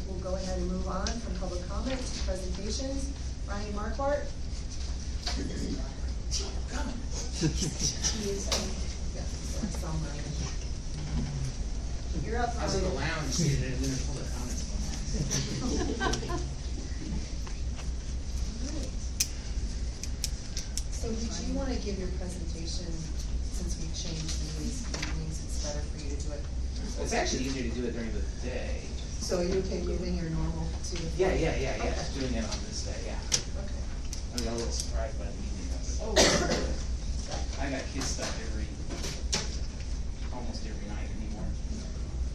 we'll go ahead and move on from public comment to presentations. Ryan Marquardt. Yeah, I saw Ryan. You're up, Ryan. I was in the lounge, seated in there, public comments. Alright. So did you wanna give your presentation, since we changed the meetings, it's better for you to do it? It's actually easier to do it during the day. So you can move in your normal to the. Yeah, Okay. just doing it on this day, yeah. Okay. I was a little surprised by the meeting. I was, oh, I got kids stuff almost every night anymore.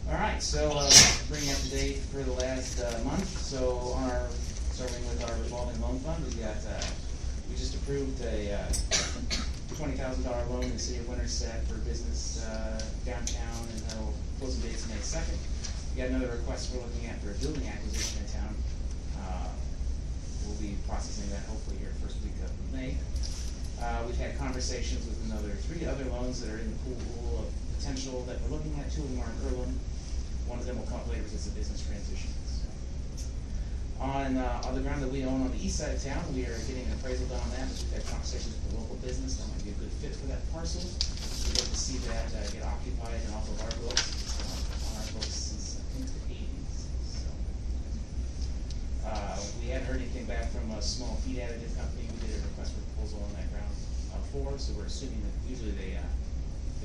All right, so bring you up to date for the last month. So starting with our revolving loan fund, we just approved a $20,000 loan in the city of Winterset for business downtown, and that'll close the dates May 2nd. We got another request we're looking at for a building acquisition in town. We'll be processing that hopefully here first week of May. We've had conversations with three other loans that are in the pool of potential that we're looking at. Two of them are in Earlham. One of them will come up later because it's a business transition. On the ground that we own on the east side of town, we are getting an appraisal done on that. We've had conversations with the local business. That might be a good fit for that parcel. We'd like to see that get occupied and off of our books. On our books since I think the 80s. So, we haven't heard anything back from a small feed additive company. We did a request for proposal on that ground before, so we're assuming that usually they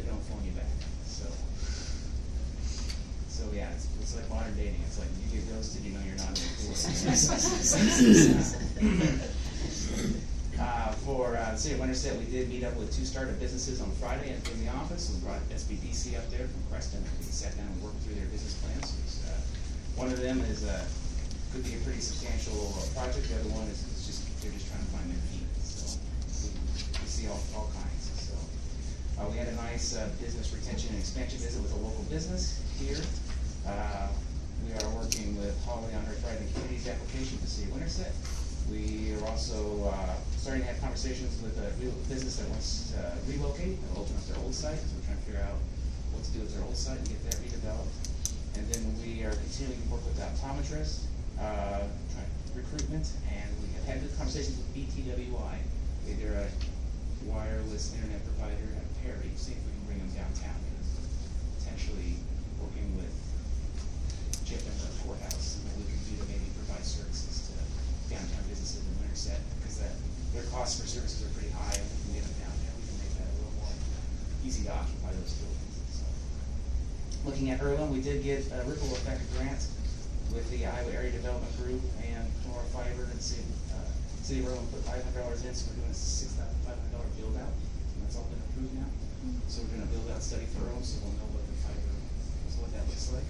don't phone you back. So yeah, it's like modern dating. It's like you get ghosted, you know you're not in the pool. For the city of Winterset, we did meet up with two startup businesses on Friday in the office. We brought SPVC up there from Creston. We sat down and worked through their business plans. One of them could be a pretty substantial project. The other one is they're just trying to find their feet. So we see all kinds. So we had a nice business retention and expansion visit with a local business here. We are working with Holly on her Thriving Communities application to the city of Winterset. We are also starting to have conversations with a real business that wants to relocate and open up their old site, because we're trying to figure out what to do with their old site and get that redeveloped. And then we are continuing to work with optometrists, recruitment, and we have had good conversations with BTWI. They're a wireless internet provider at Perry, see if we can bring them downtown, because potentially working with Chip and the courthouse, and what we can do to maybe provide services to downtown businesses in Winterset, because their costs for services are pretty high, and we can get them downtown, we can make that a little more easy to occupy those buildings. So, looking at Earlham, we did get a ripple effect grant with the Iowa Area Development Group and Nora Fiber, and City of Earlham put $500 in, so we're doing a $6,500 build out, and that's all been approved now. So we're doing a build out study for Earlham, so we'll know what the fiber, what that looks like.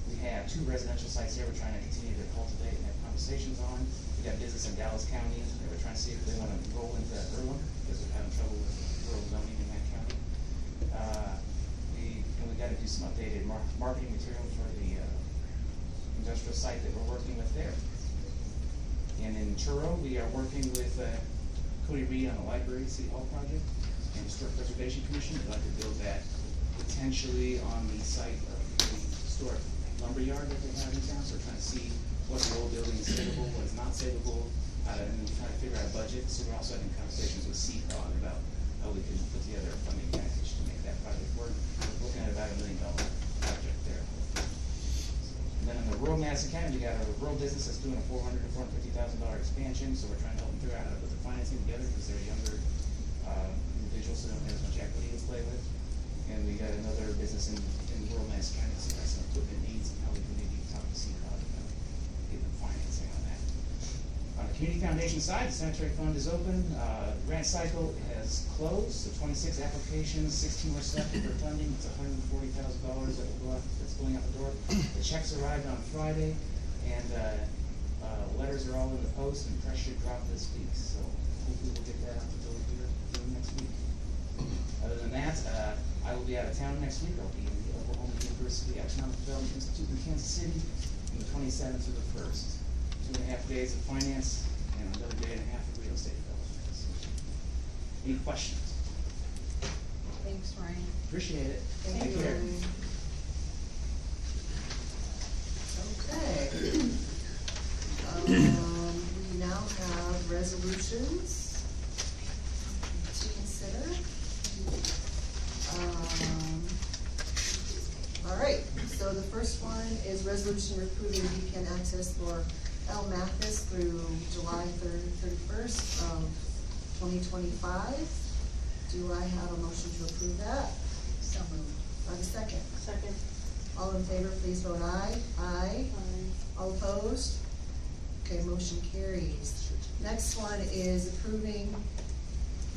We have two residential sites here we're trying to continue to cultivate and have conversations on. We got business in Dallas County that we're trying to see if they want to roll into Earlham, because we're having trouble with rural zoning in that county. We got to do some updated marketing material for the industrial site that we're working with there. And in Truro, we are working with Cody Reed on the library City Hall project and Historic Preservation Commission. They'd like to build that potentially on the site of the historic lumberyard that they have in town. So we're trying to see what the old building is savable, what is not savable, and then trying to figure out a budget. So we're also having conversations with CCOG about how we can put together a funding package to make that project work. We're looking at about $1 million project there. And then in the rural Madison County, we got a rural business that's doing a $400,000 to $450,000 expansion. So we're trying to help them figure out how to put the financing together because they're younger individuals that don't have as much equity to play with. And we got another business in rural Madison County that's got some equipment needs and how we can maybe talk to CCOG about getting financing on that. On the community foundation side, the cemetery fund is open. Grant cycle has closed. The 26 applications, 16 more left for funding. It's $140,000 that will go out, that's going out the door. The checks arrived on Friday, and letters are all in the post, and press should drop this week. So hopefully we'll get that out the door here next week. Other than that, I will be out of town next week. I'll be in the Oklahoma University Economic Development Institute in Kansas City from the 27th to the 1st. 2.5 days of finance and another day and a half of real estate development. So, any questions? Thanks, Ryan. Appreciate it. Thank you, care. Ryan. Okay. We now have resolutions to consider. All right, so the first one is resolution approving VPN access for L. Mathis through July 31st of 2025. Do I have a motion to approve that? So moved. Do I have a second? Second. All in favor, please vote aye. Aye. All opposed? Okay, motion carries. Next one is approving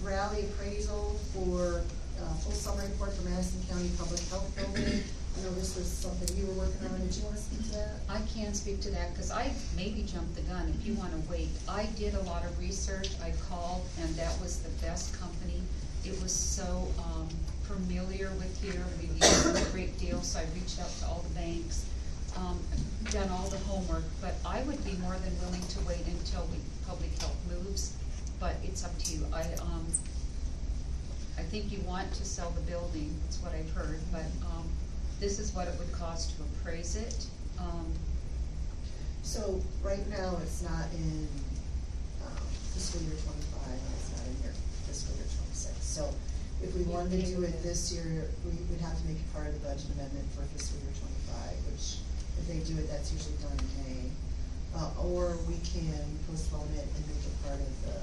Rally Appraisal for full summary report for Madison County Public Health Building. I know this was something you were working on. Did you want to speak to that? I can speak to that, because I maybe jumped the gun if you want to wait. I did a lot of research, I called, and that was the best company. It was so familiar with here, we used them a great deal, so I reached out to all the banks, done all the homework, but I would be more than willing to wait until public health moves, but it's up to you. I think you want to sell the building, that's what I've heard, but this is what it would cost to appraise it. So right now, it's not in fiscal year 25, and it's not in your fiscal year 26. So if we wanted to do it this year, we would have to make it part of the budget amendment for fiscal year 25, which if they do it, that's usually done in May. Or we can postpone it and make it part of the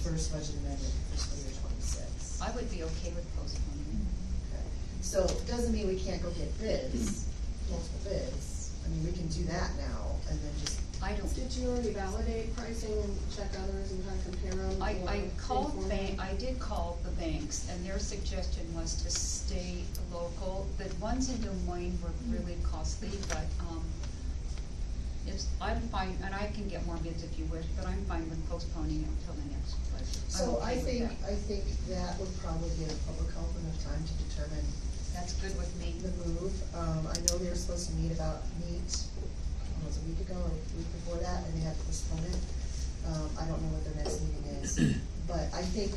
first budget amendment for fiscal year 26. I would be okay with postponing it. Okay. So it doesn't mean we can't go get bids, multiple bids. I mean, we can do that now and then just. I don't. Did you already validate pricing and check others and kind of compare them? I did call the banks, and their suggestion was to stay local. The ones in Des Moines were really costly, but, I'm fine, and I can get more bids if you wish, but I'm fine with postponing it until the next budget. I'm So okay with that. I think that would probably give public health enough time to determine That's good with me. the move. I know they were supposed to meet, it was a week ago or a week before that, and they had to postpone it. I don't know what their next meeting is, but I think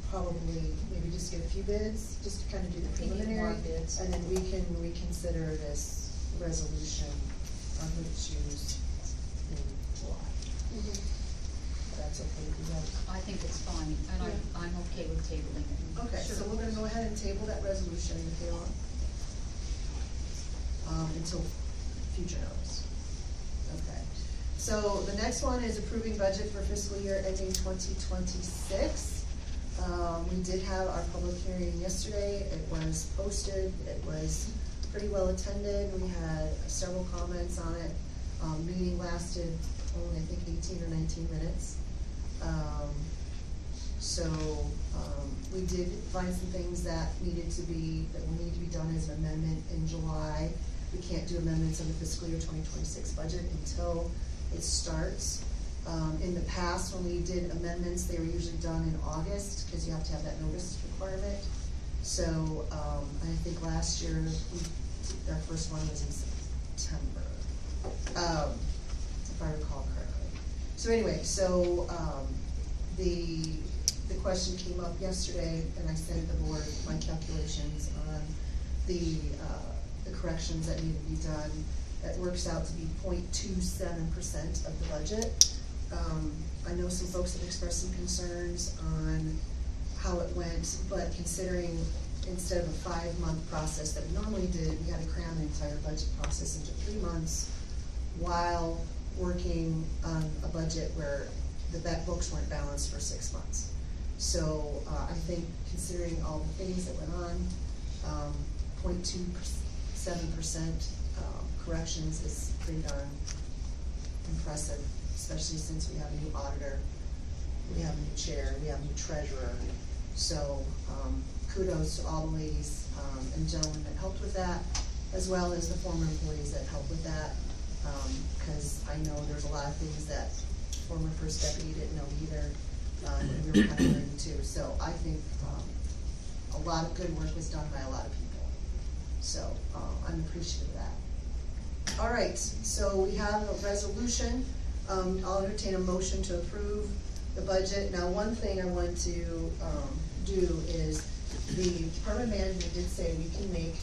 probably maybe just get a few bids, just to kind of do the We need preliminary. more bids. And then we can reconsider this resolution on who to choose in July. That's okay with you guys? I think it's fine, and I'm okay with tabling it. Okay, so we're gonna go ahead and table that resolution, Michele, until future notice. Okay, so the next one is approving budget for fiscal year ending 2026. We did have our public hearing yesterday. It was posted, it was pretty well attended. We had several comments on it. Meeting lasted only, I think, 18 or 19 minutes. We did find some things that will need to be done as an amendment in July. We can't do amendments on the fiscal year 2026 budget until it starts. In the past, when we did amendments, they were usually done in August, because you have to have that notice requirement. So, I think last year, our first one was in September, if I recall correctly. So anyway, so, the question came up yesterday, and I sent the board my calculations on the corrections that need to be done. That works out to be 0.27% of the budget. I know some folks have expressed some concerns on how it went, but considering instead of a 5-month process that we normally did, we had to cram the entire budget process into 3 months while working on a budget where the books weren't balanced for 6 months. So I think considering all the things that went on, 0.27% corrections is pretty darn impressive, especially since we have a new auditor, we have a new chair, we have a new treasurer. So kudos to all the ladies and gentlemen that helped with that, as well as the former employees that helped with that, because I know there's a lot of things that former first deputy didn't know either, and we were kind of learning too. So I think a lot of good work was done by a lot of people. So I'm appreciative of that. All right, so we have a resolution. I'll entertain a motion to approve the budget. Now, one thing I want to do is the department management did say we can make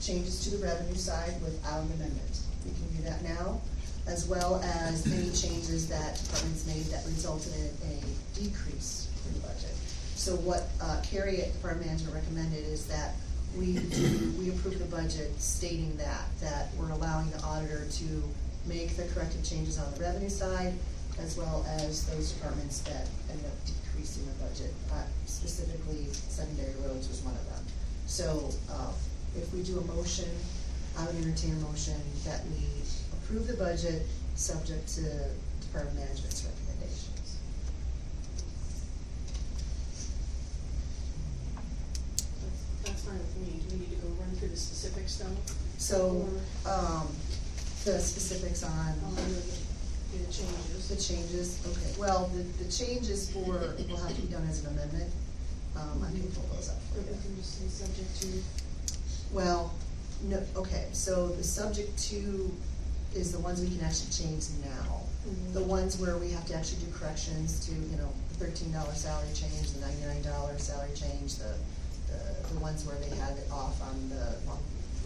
changes to the revenue side without an amendment. We can do that now, as well as any changes that departments made that resulted in a decrease in the budget. So what Carrie at department management recommended is that we approve the budget stating that we're allowing the auditor to make the corrective changes on the revenue side, as well as those departments that end up decreasing the budget. Specifically, secondary roads was one of them. So if we do a motion, I would entertain a motion that we approve the budget subject to department management's recommendations. That's fine with me. Do we need to go run through the specifics though? So, the specifics on The changes. the changes, okay, well, the changes will have to be done as an amendment. I can pull those up for Or we you. can just say subject to. Well, no, okay, so the subject to is the ones we can actually change now. Mhm. The ones where we have to actually do corrections to, the $13 salary change, the $99 salary change, the ones where they had it off on the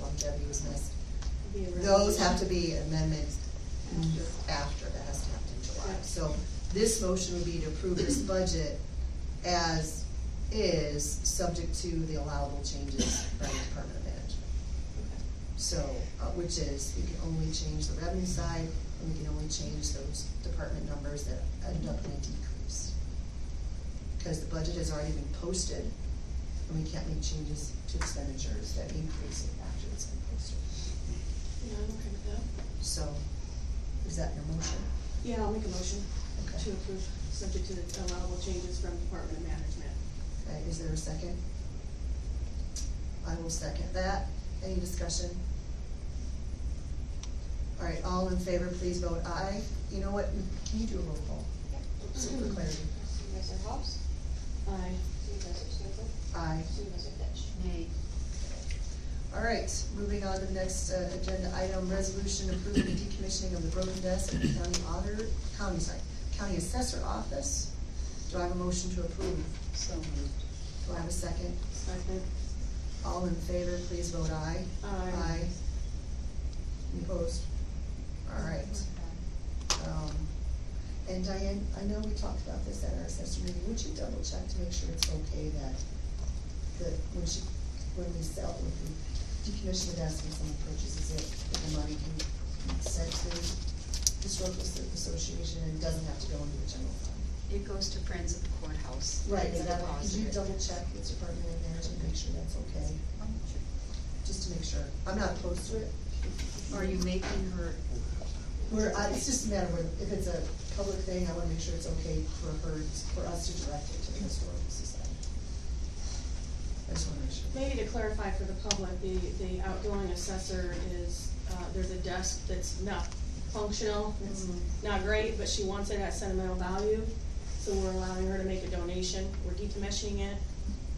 longevity was missed. Be a Those resolution. have to be amendments after, that has to happen in July. Yeah. So this motion would be to approve this budget as is, subject to the allowable changes by the Department of Management. So, which is, we can only change the revenue side, and we can only change those department numbers that end up in a decrease. Because the budget has already been posted, and we can't make changes to expenditures that increase it after it's been posted. Yeah, I'm okay with that. So, is that your motion? Yeah, I'll make a motion Okay. to approve, subject to the allowable changes from Department of Management. Okay, is there a second? I will second that. Any discussion? All right, all in favor, please vote aye. You know what, can you do a roll call? So for clarity. Supervisor Hobbs? Aye. Supervisor Stancil? Aye. Supervisor Fitch? Nay. All right, moving on to the next agenda item, resolution approving the decommissioning of the broken desk in the County Assessor Office. Do I have a motion to approve? So moved. Do I have a second? Second. All in favor, please vote aye. Aye. Any opposed? All right. And Diane, I know we talked about this at our assessor meeting, would you double check to make sure it's okay that when we sell, if we decommission the desk and someone purchases it, that the money can be sent to the Historical Association and doesn't have to go into the general fund? It goes to Friends of the Courthouse. Right, It's is that, could you deposited. double check with Department of Management, make sure that's okay? Just to make sure, I'm not opposed to it. Are you making her, It's just a matter of, if it's a public thing, I wanna make sure it's okay for us to direct it to the Historical Society. I just wanna make sure. Maybe to clarify for the public, the outgoing assessor is, there's a desk that's not functional, it's not great, but she wants it at sentimental value. So we're allowing her to make a donation, we're decommissioning it,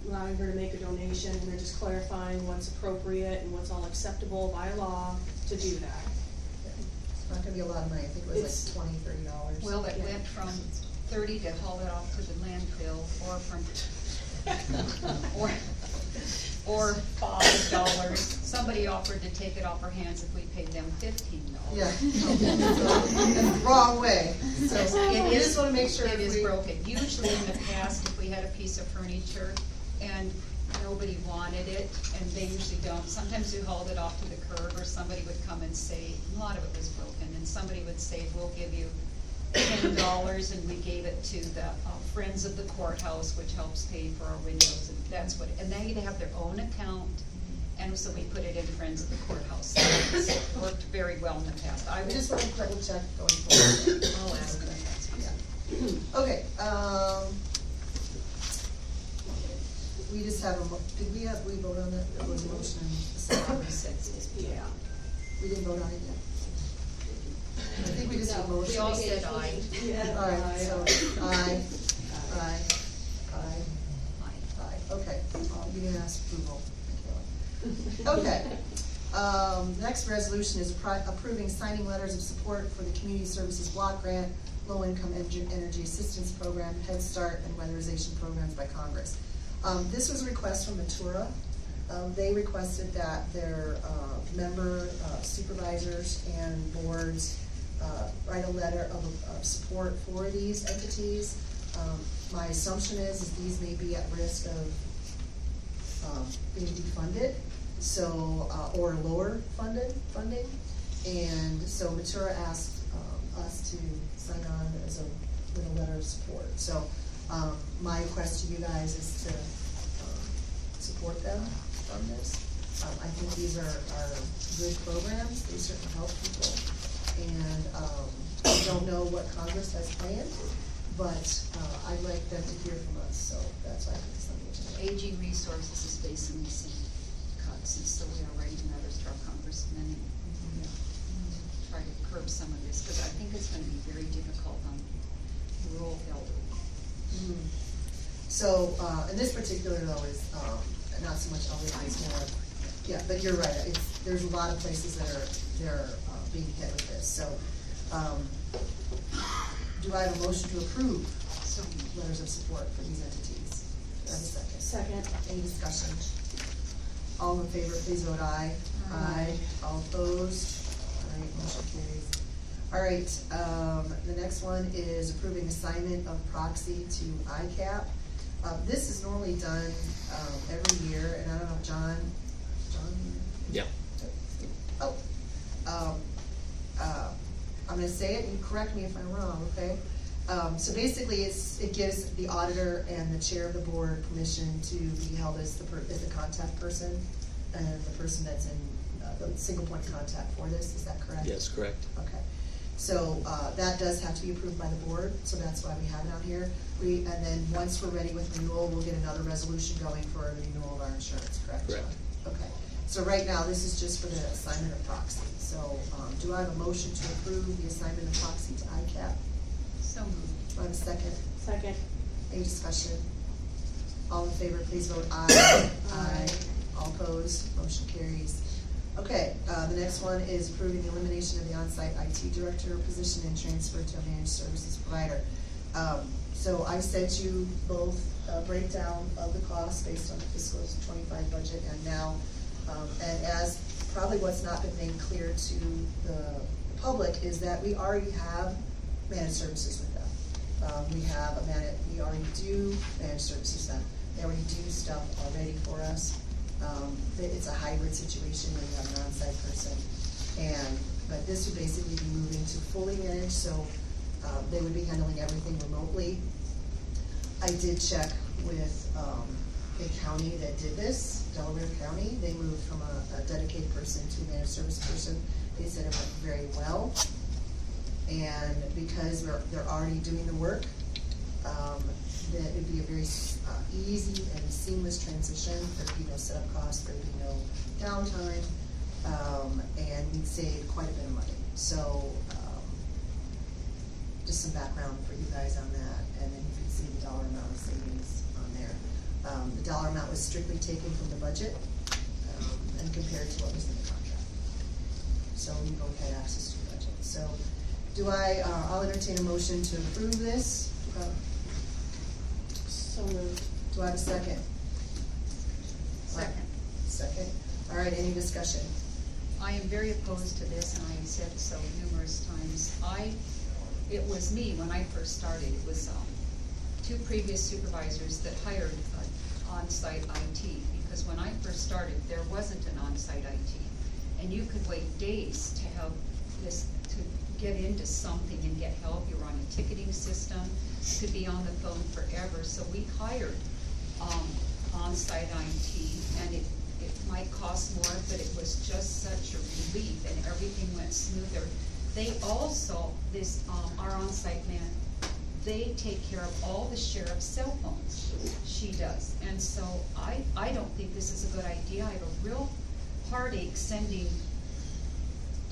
allowing her to make a donation, and they're just clarifying what's appropriate and what's all acceptable by law to do that. not gonna be a lot of money, I think it was like $20, $30. Well, it went from 30 to haul it off to the landfill, or from, or $5. Somebody offered to take it off our hands if we paid them $15. Yeah. Wrong way. So, It we is- just wanna make sure It if is we. broken. Usually in the past, if we had a piece of furniture and nobody wanted it, and they usually don't, sometimes we hauled it off to the curb, or somebody would come and say, a lot of it was broken, and somebody would say, we'll give you $10, and we gave it to the Friends of the Courthouse, which helps pay for our windows, and that's what, and they have their own account, and so we put it in Friends of the Courthouse. It's worked very well in the past. I We will just wanna double check going forward. I'll ask them, that's fine. Yeah. Okay, we just have we vote on that, there was a motion and a second. Yeah. We didn't vote on it yet. I think we just have a motion. We all said aye. Alright, so, aye, aye, aye, Aye. aye, okay, unanimous approval. Okay, next resolution is approving signing letters of support for the Community Services Block Grant, Low Income Energy Assistance Program, Head Start, and weatherization programs by Congress. This was a request from Matura. They requested that their member supervisors and boards write a letter of support for these entities. My assumption is these may be at risk of being defunded, so, or lower funding. And so Matura asked us to sign on as with a letter of support. So my request to you guys is to support them on this. I think these are good programs, they certainly help people. And I don't know what Congress has planned, but I'd like them to hear from us, so that's why I think something tonight. Aging Resources is facing the same cuts, and so we are writing letters to our congressmen and try to curb some of this, because I think it's gonna be very difficult on rural elderly. So, and this particular though is, not so much elderly, it's more, yeah, but you're right, there's a lot of places that they're being hit with this, so, do I have a motion to approve So, letters of support for these entities? Do I have a second? Second. Any discussion? All in favor, please vote aye. Aye. All opposed? All right, motion carries. All right, the next one is approving assignment of proxy to ICAP. This is normally done, every year, and I don't know, John? Yeah. Oh, I'm gonna say it, and you correct me if I'm wrong, okay? So basically, it gives the auditor and the chair of the board permission to be held as the contact person, and the person that's in, the single point of contact for this, is that correct? Yes, correct. Okay, so, that does have to be approved by the board, so that's why we have it out here. And then, once we're ready with renewal, we'll get another resolution going for the renewal of our insurance, correct, John? Correct. Okay, so right now, this is just for the assignment of proxy, so, do I have a motion to approve the assignment of proxy to ICAP? so moved. Do I have a second? Second. Any discussion? All in favor, please vote aye. Aye. All opposed, motion carries. Okay, the next one is approving the elimination of the on-site IT director position and transfer to a managed services provider. So I sent you both a breakdown of the costs based on the fiscal 25 budget and now, and as probably what's not been made clear to the public is that we already have managed services with them. We already do managed services with them. They already do stuff already for us. It's a hybrid situation where you have an on-site person. But this would basically be moving to fully managed, so they would be handling everything remotely. I did check with a county that did this, Delaware County. They moved from a dedicated person to a managed service person. They said it went very well. And because they're already doing the work, that it'd be a very easy and seamless transition. There'd be no setup costs, there'd be no downtime, and we'd save quite a bit of money. So, just some background for you guys on that, and then you can see the dollar amount of savings on there. The dollar amount was strictly taken from the budget, and compared to what was in the contract. So you both had access to the budget. So, I'll entertain a motion to approve this. So moved. Do I have a second? Second. Second. All right, any discussion? I am very opposed to this, and I have said so numerous times. It was me, when I first started, it was, two previous supervisors that hired on-site IT, because when I first started, there wasn't an on-site IT. And you could wait days to have this, to get into something and get help. You were on a ticketing system, you could be on the phone forever. So we hired, on-site IT, and it might cost more, but it was just such a relief, and everything went smoother. They also, our on-site man, they take care of all the sheriff's cell phones. She does. And so I don't think this is a good idea. I have a real heartache sending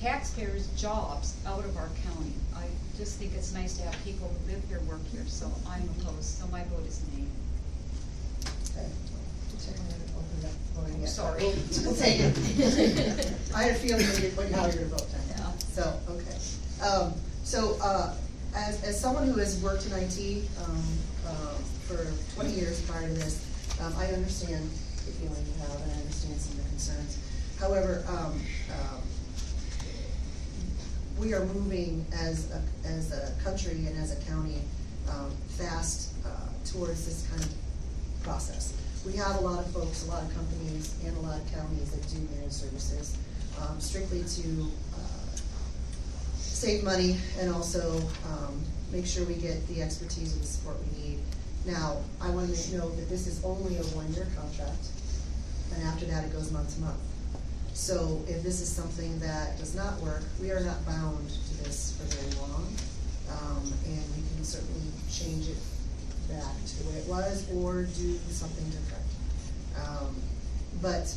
taxpayers' jobs out of our county. I just think it's nice to have people who live here, work here, so I'm opposed, so my vote is nay. Okay. Open it up, voting yet. Sorry. We'll take it. I had a feeling how you're gonna vote then. Yeah. So, okay. As someone who has worked in IT, for 20 years prior to this, I understand the feeling you have, and I understand some of the concerns. However, we are moving as a country and as a county, fast, towards this kind of process. We have a lot of folks, a lot of companies, and a lot of counties that do managed services, strictly to, save money and also make sure we get the expertise and the support we need. Now, I want to note that this is only a one-year contract, and after that it goes month to month. So if this is something that does not work, we are not bound to this for very long, and we can certainly change it back to the way it was or do something different. But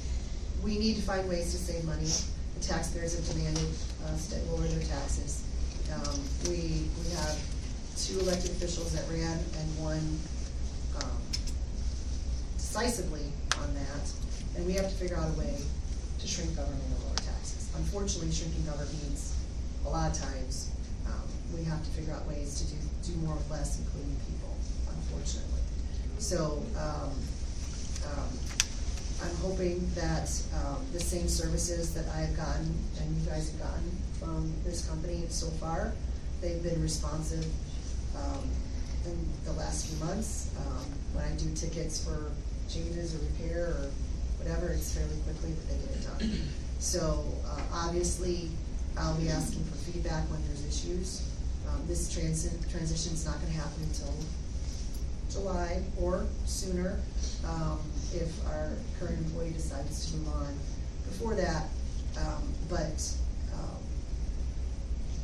we need to find ways to save money. The taxpayers have demanded us to lower their taxes. We have 2 elected officials that ran and won decisively on that, and we have to figure out a way to shrink government and lower taxes. Unfortunately, shrinking government means a lot of times we have to figure out ways to do more with less, including people, unfortunately. So I'm hoping that the same services that I have gotten and you guys have gotten from this company so far, they've been responsive in the last few months. When I do tickets for changes or repair or whatever, it's fairly quickly that they get it done. So obviously, I'll be asking for feedback when there's issues. This transition is not going to happen until July or sooner, if our current employee decides to move on before that. But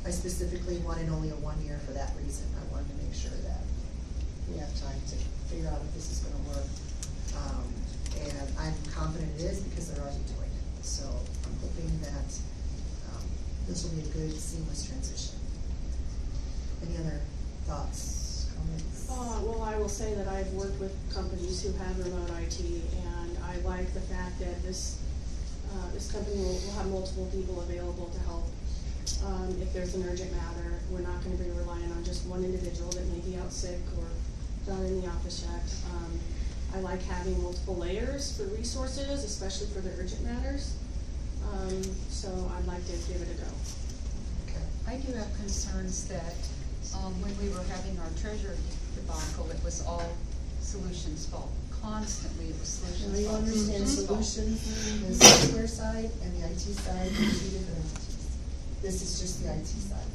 I specifically wanted only a 1 year for that reason. I wanted to make sure that we have time to figure out if this is going to work. And I'm confident it is because they're already doing it. So I'm hoping that this will be a good, seamless transition. Any other thoughts, comments? Well, I will say that I've worked with companies who have remote IT, and I like the fact that this company will have multiple people available to help. If there's an urgent matter, we're not going to be relying on just one individual that may be out sick or not in the office yet. I like having multiple layers for resources, especially for the urgent matters. So I'd like to give it a go. Okay. I do have concerns that, when we were having our treasure debacle, it was all Solutions' fault. Constantly it was Now Solutions' you fault. understand solutions, the software side and the IT side are 2 different entities. This is just the IT side.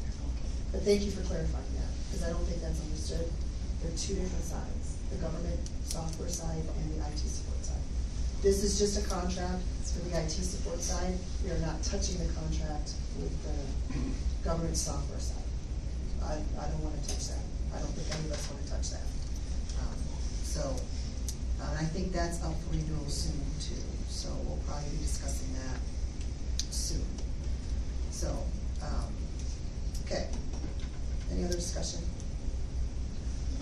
But thank you for clarifying that, because I don't think that's understood. They're 2 different sides, the government software side and the IT support side. This is just a contract for the IT support side. We are not touching the contract with the government software side. I don't want to touch that. I don't think any of us want to touch that. And I think that's up for renewal soon too. So we'll probably be discussing that soon. So, okay. Any other discussion?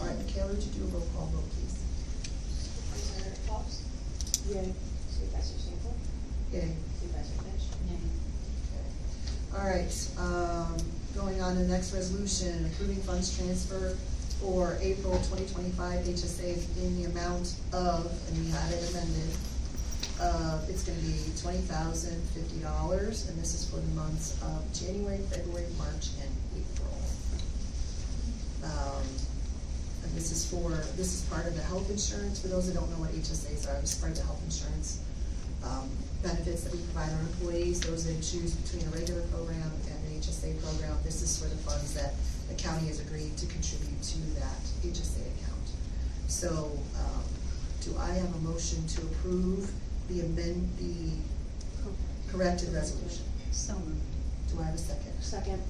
All right, Michele, would you do a roll call vote, please? Supervisor Hobbs? Yay. Supervisor Stancil? Yay. Supervisor Fitch? Nay. All right, Going on to the next resolution, approving funds transfer for April 2025 HSA in the amount of, and we had it amended, it's gonna be $20,050, and this is for the months of January, February, March, and April. And this is part of the health insurance. For those that don't know what HSAs are, it's part of the health insurance benefits that we provide our employees, those that choose between a regular program and an HSA program. This is for the funds that the county has agreed to contribute to that HSA account. So, do I have a motion to approve the corrected resolution? So moved. Do I have a second? Second.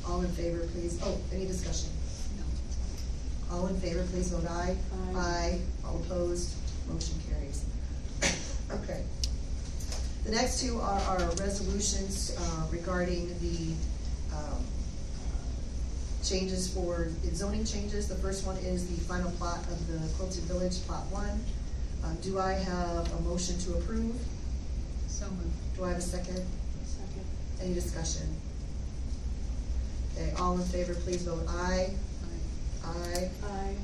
All in favor, please, any discussion? No. All in favor, please vote aye. Aye. Aye. All opposed, motion carries. Okay. The next two are our resolutions regarding the changes for zoning changes. The first one is the final plat of the Quilted Village Plat 1. Do I have a motion to approve? So moved. Do I have a second? Second. Any discussion? Okay, all in favor, please vote aye. Aye. Aye.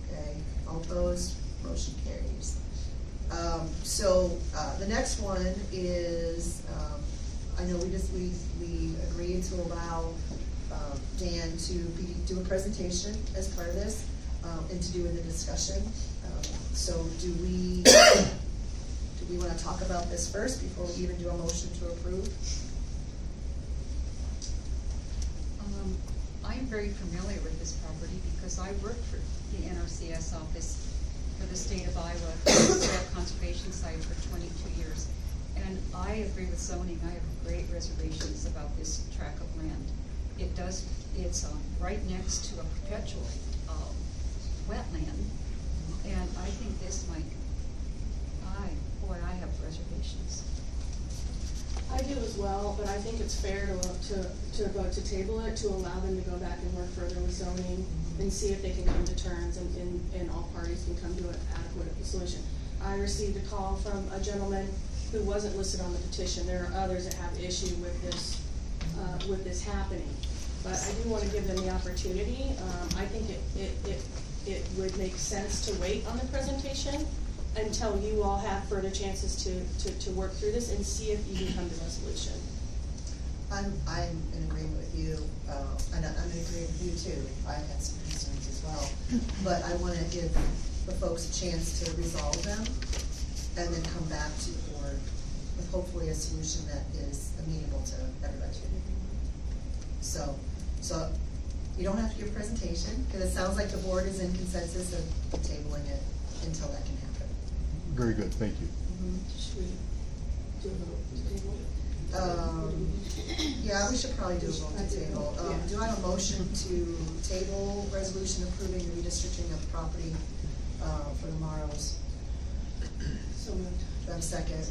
Okay, all opposed, motion carries. The next one is, I know we agreed to allow Dan to do a presentation as part of this, and to do in the discussion. So do we wanna talk about this first before we even do a motion to approve? I'm very familiar with this property because I worked for the NRCS office for the state of Iowa, Soil Conservation Site for 22 years. And I agree with zoning, I have great reservations about this tract of land. It's right next to a perpetual wetland, and I think this might, I have reservations. I do as well, but I think it's fair to vote to table it, to allow them to go back and work further with zoning and see if they can come to terms and all parties can come to an adequate solution. I received a call from a gentleman who wasn't listed on the petition. There are others that have issue with this happening. But I do wanna give them the opportunity. I think it would make sense to wait on the presentation until you all have further chances to work through this and see if you can come to resolution. I'm in agreement with you, and I'm in agreement with you too. I had some concerns as well. But I wanna give the folks a chance to resolve them and then come back to the board with hopefully a solution that is amenable to everybody. So you don't have to give a presentation, because it sounds like the board is in consensus of tabling it until that can happen. Very good, thank you. Should we do a vote to table it? Yeah, we should probably do a vote to table. Yeah. Do I have a motion to table resolution approving the redistricting of property for the Morrows? So moved. Do I have a second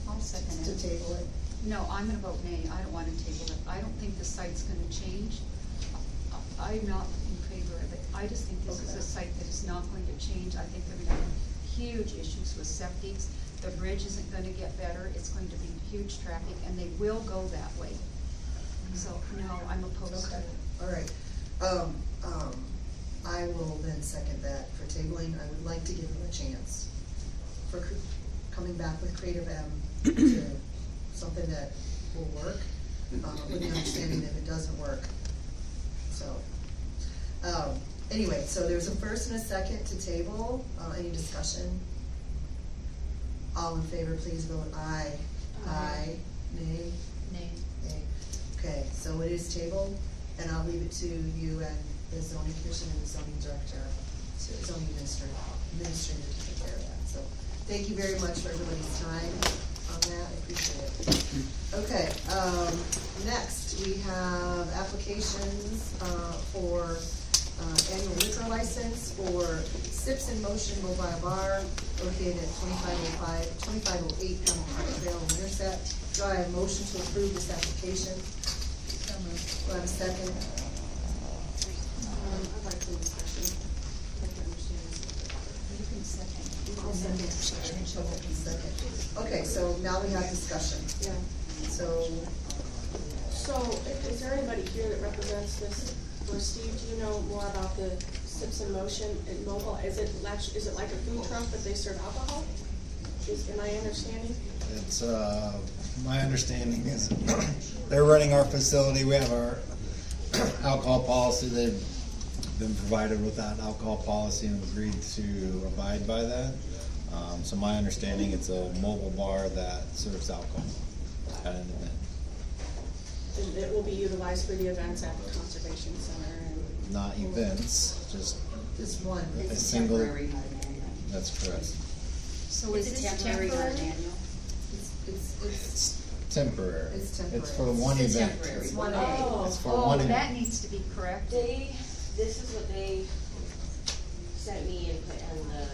I'll second to it. table it? No, I'm gonna vote nay, I don't wanna table it. I don't think the site's gonna change. I'm not in favor of it. I just think this is Okay. a site that is not going to change. I think they're gonna have huge issues with septics. The bridge isn't gonna get better, it's going to be huge traffic, and they will go that way. So, no, I'm opposed to Okay, it. all right. I will then second that for tabling. I would like to give them a chance for coming back with creative to something that will work, with the understanding that if it doesn't work. So, anyway, so there's a first and a second to table. Any discussion? All in favor, please vote aye. Aye. Nay? Nay. Nay. Okay, so it is tabled, and I'll leave it to you and the zoning commission and the zoning director, zoning administrator to take care of that. So, thank you very much for everybody's time on that, I appreciate it. Okay, next, we have applications, for, annual liquor license for Sips in Motion Mobile Bar located at 2508 Hamilton Trail in Winterset. Do I have a motion to approve this application? So moved. Do I have a second? I'd like some discussion. I'd like to understand this. You can second. I'll second. Okay, so now we have discussion. Yeah. So So, is there anybody here that represents this, or Steve, do you know more about the Sips in Motion and Mobile? Is it like a food truck, but they serve alcohol? Am I understanding? It's, my understanding is they're running our facility. We have our alcohol policy. They've been provided with that alcohol policy and agreed to abide by that. So my understanding, it's a mobile bar that serves alcohol at an event. And it will be utilized for the events at the Conservation Center and. Not events, just Just one. a single, that's correct. So is this temporary? It's Temporary. It's temporary. It's for one It's event. temporary. It's one day. It's for Oh, one that event. needs to be corrected. This is what they sent me and put in the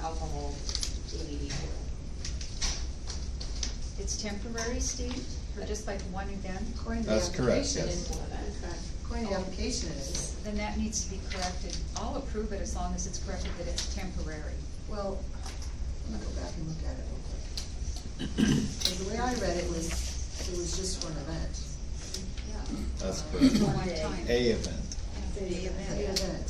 alcohol ABV for. It's temporary, Steve, for just like one event? According to the That's correct, application, yes. according to the application it is. Then that needs to be corrected. I'll approve it as long as it's corrected that it's temporary. Well, I'm gonna go back and look at it real quick. 'Cause the way I read it was just for an event. Yeah. That's correct. For one time. A event. The The event. event.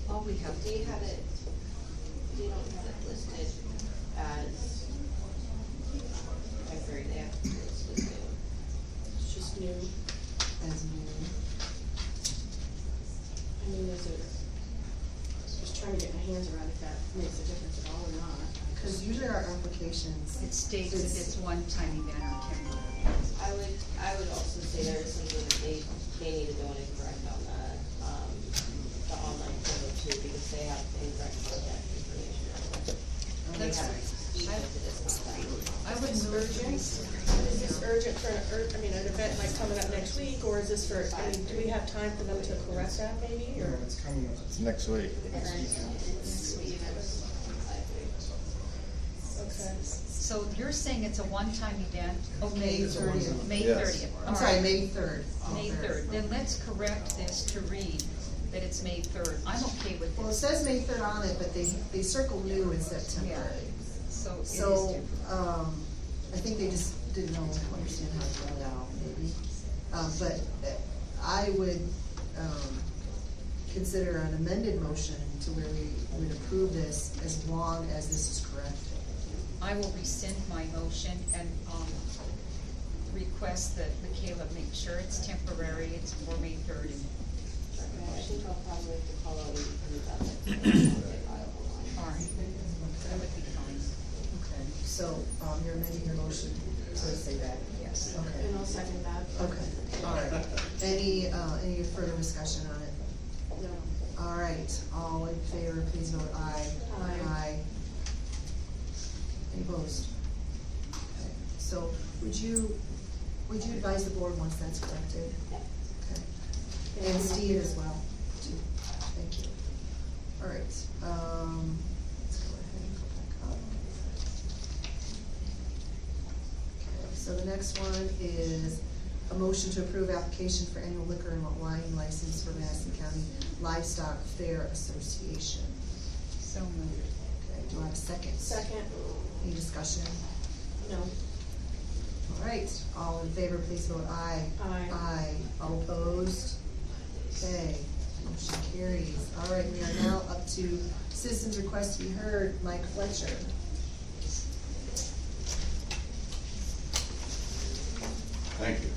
All we have. Do you have it, you don't have it listed as temporary, they have to list it new. It's just new. As new. I mean, is it, just trying to get my hands around if that makes a difference at all or not. Cause usually our applications. It states that it's one-time event or temporary. I would also say there is something that they need to go in and correct on the online portal too, because they have incorrect contact information. And they That's have right. emailed to this contact. I would move to Urgent? Is this urgent for an event like coming up next week, or is this for, I mean, do we have time for them to correct that maybe, or? It's next week. Okay. So you're saying it's a one-time event? Okay. May 30th. May Yes. 30th. I'm All sorry, right. May 3rd. May 3rd. Then let's correct this to read that it's May 3rd. I'm okay with Well, it this. says May 3rd on it, but they circle new instead of temporary. So it is So, temporary. I think they just didn't understand how to fill it out, maybe. But I would, consider an amended motion to where we would approve this as long as this is corrected. I will rescind my motion and, request that Michaela make sure it's temporary, it's for May 3rd. I think I'll probably have to call out and All right, that would be fine, Okay. So, you're amending your motion to say that? yes. Okay. And I'll second that. Okay, all right. Any further discussion on it? No. All right, all in favor, please vote aye. Aye. Any opposed? Okay. So, would you advise the board once that's corrected? Okay. And Steve as well, too. Thank you. All right, let's go ahead and go back up. Okay, so the next one is a motion to approve application for annual liquor and wine license for Madison County Livestock Fair Association. So moved. Okay, do I have a second? Second? Any discussion? No. All right, all in favor, please vote aye. Aye. Aye. All opposed? Okay, motion carries. All right, we are now up to citizens' request to be heard. Mike Fletcher. Thank you.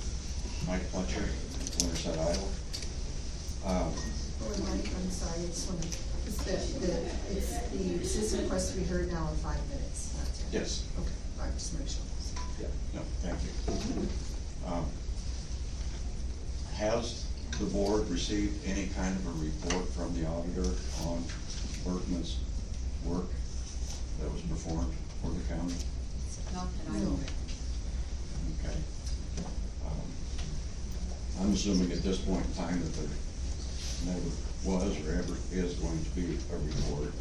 Mike Fletcher, Winterset, Iowa. Oh, Mike, I'm sorry, I just wanna, it's the citizen request to be heard now in 5 minutes, not 10. Yes. Okay, all right, just make sure. No, thank you. Has the board received any kind of a report from the auditor on Berkman's work that was performed for the county? Not that I know of. Okay. I'm assuming at this point in time that there never was or ever is going to be a report.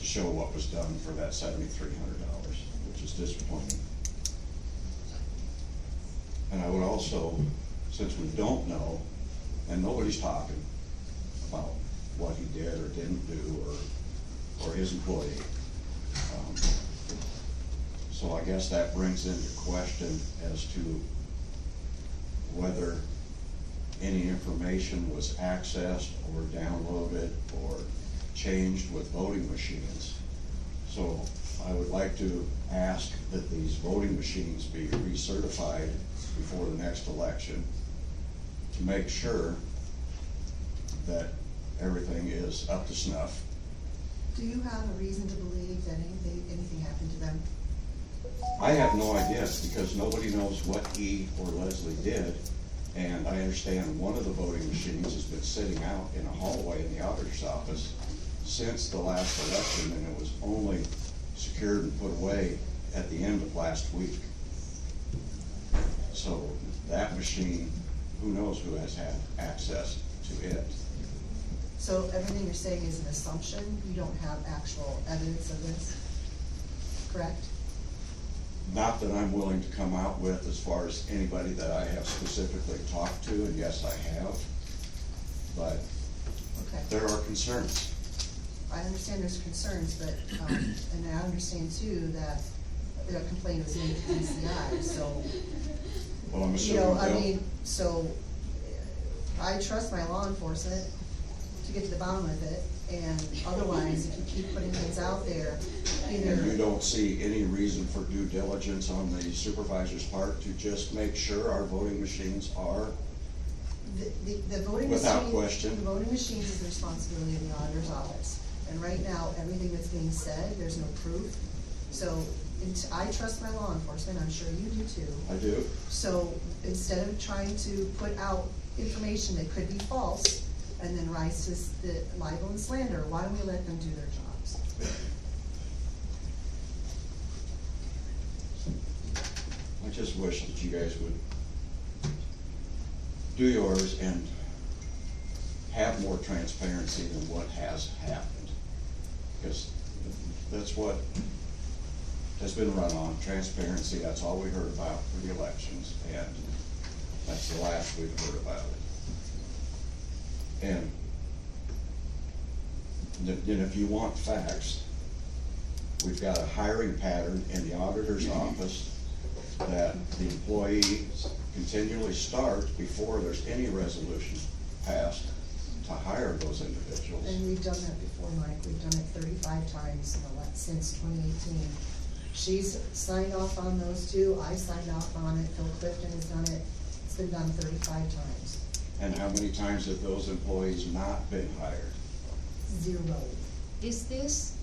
to show what was done for that $7,300, which is disappointing. And I would also, since we don't know, and nobody's talking about what he did or didn't do, or his employee. So I guess that brings into question as to whether any information was accessed or downloaded or changed with voting machines. So I would like to ask that these voting machines be recertified before the next election to make sure that everything is up to snuff. Do you have a reason to believe that anything happened to them? I have no idea, because nobody knows what he or Leslie did, and I understand one of the voting machines has been sitting out in a hallway in the auditor's office since the last election, and it was only secured and put away at the end of last week. So that machine, who knows who has had access to it. So everything you're saying is an assumption? You don't have actual evidence of this, correct? Not that I'm willing to come out with as far as anybody that I have specifically talked to, and yes, I have, but Okay. there are concerns. I understand there's concerns, but, and I understand too that the complaint was made to DCI, so, Well, I'm you assuming know, I they'll- mean, so I trust my law enforcement to get to the bottom of it, and otherwise, if you keep putting things out there, And you either, don't see any reason for due diligence on the supervisor's part to just make sure our voting machines are? the voting machine. Without question. The voting machines is the responsibility of the auditor's office, and right now, everything that's being said, there's no proof. So, I trust my law enforcement, I'm sure you do too. I do. So instead of trying to put out information that could be false and then rise to the libel and slander, why don't we let them do their jobs? I just wish that you guys would do yours and have more transparency than what has happened. Because that's what has been run on, transparency. That's all we heard about for the elections, and that's the last we've heard about it. And then if you want facts, we've got a hiring pattern in the auditor's office that the employees continually start before there's any resolution passed to hire those individuals. And we've done that before, Mike, we've done it 35 times since 2018. She's signed off on those two, I signed off on it, Phil Clifton has done it, it's been done 35 times. And how many times have those employees not been hired? 0. Is this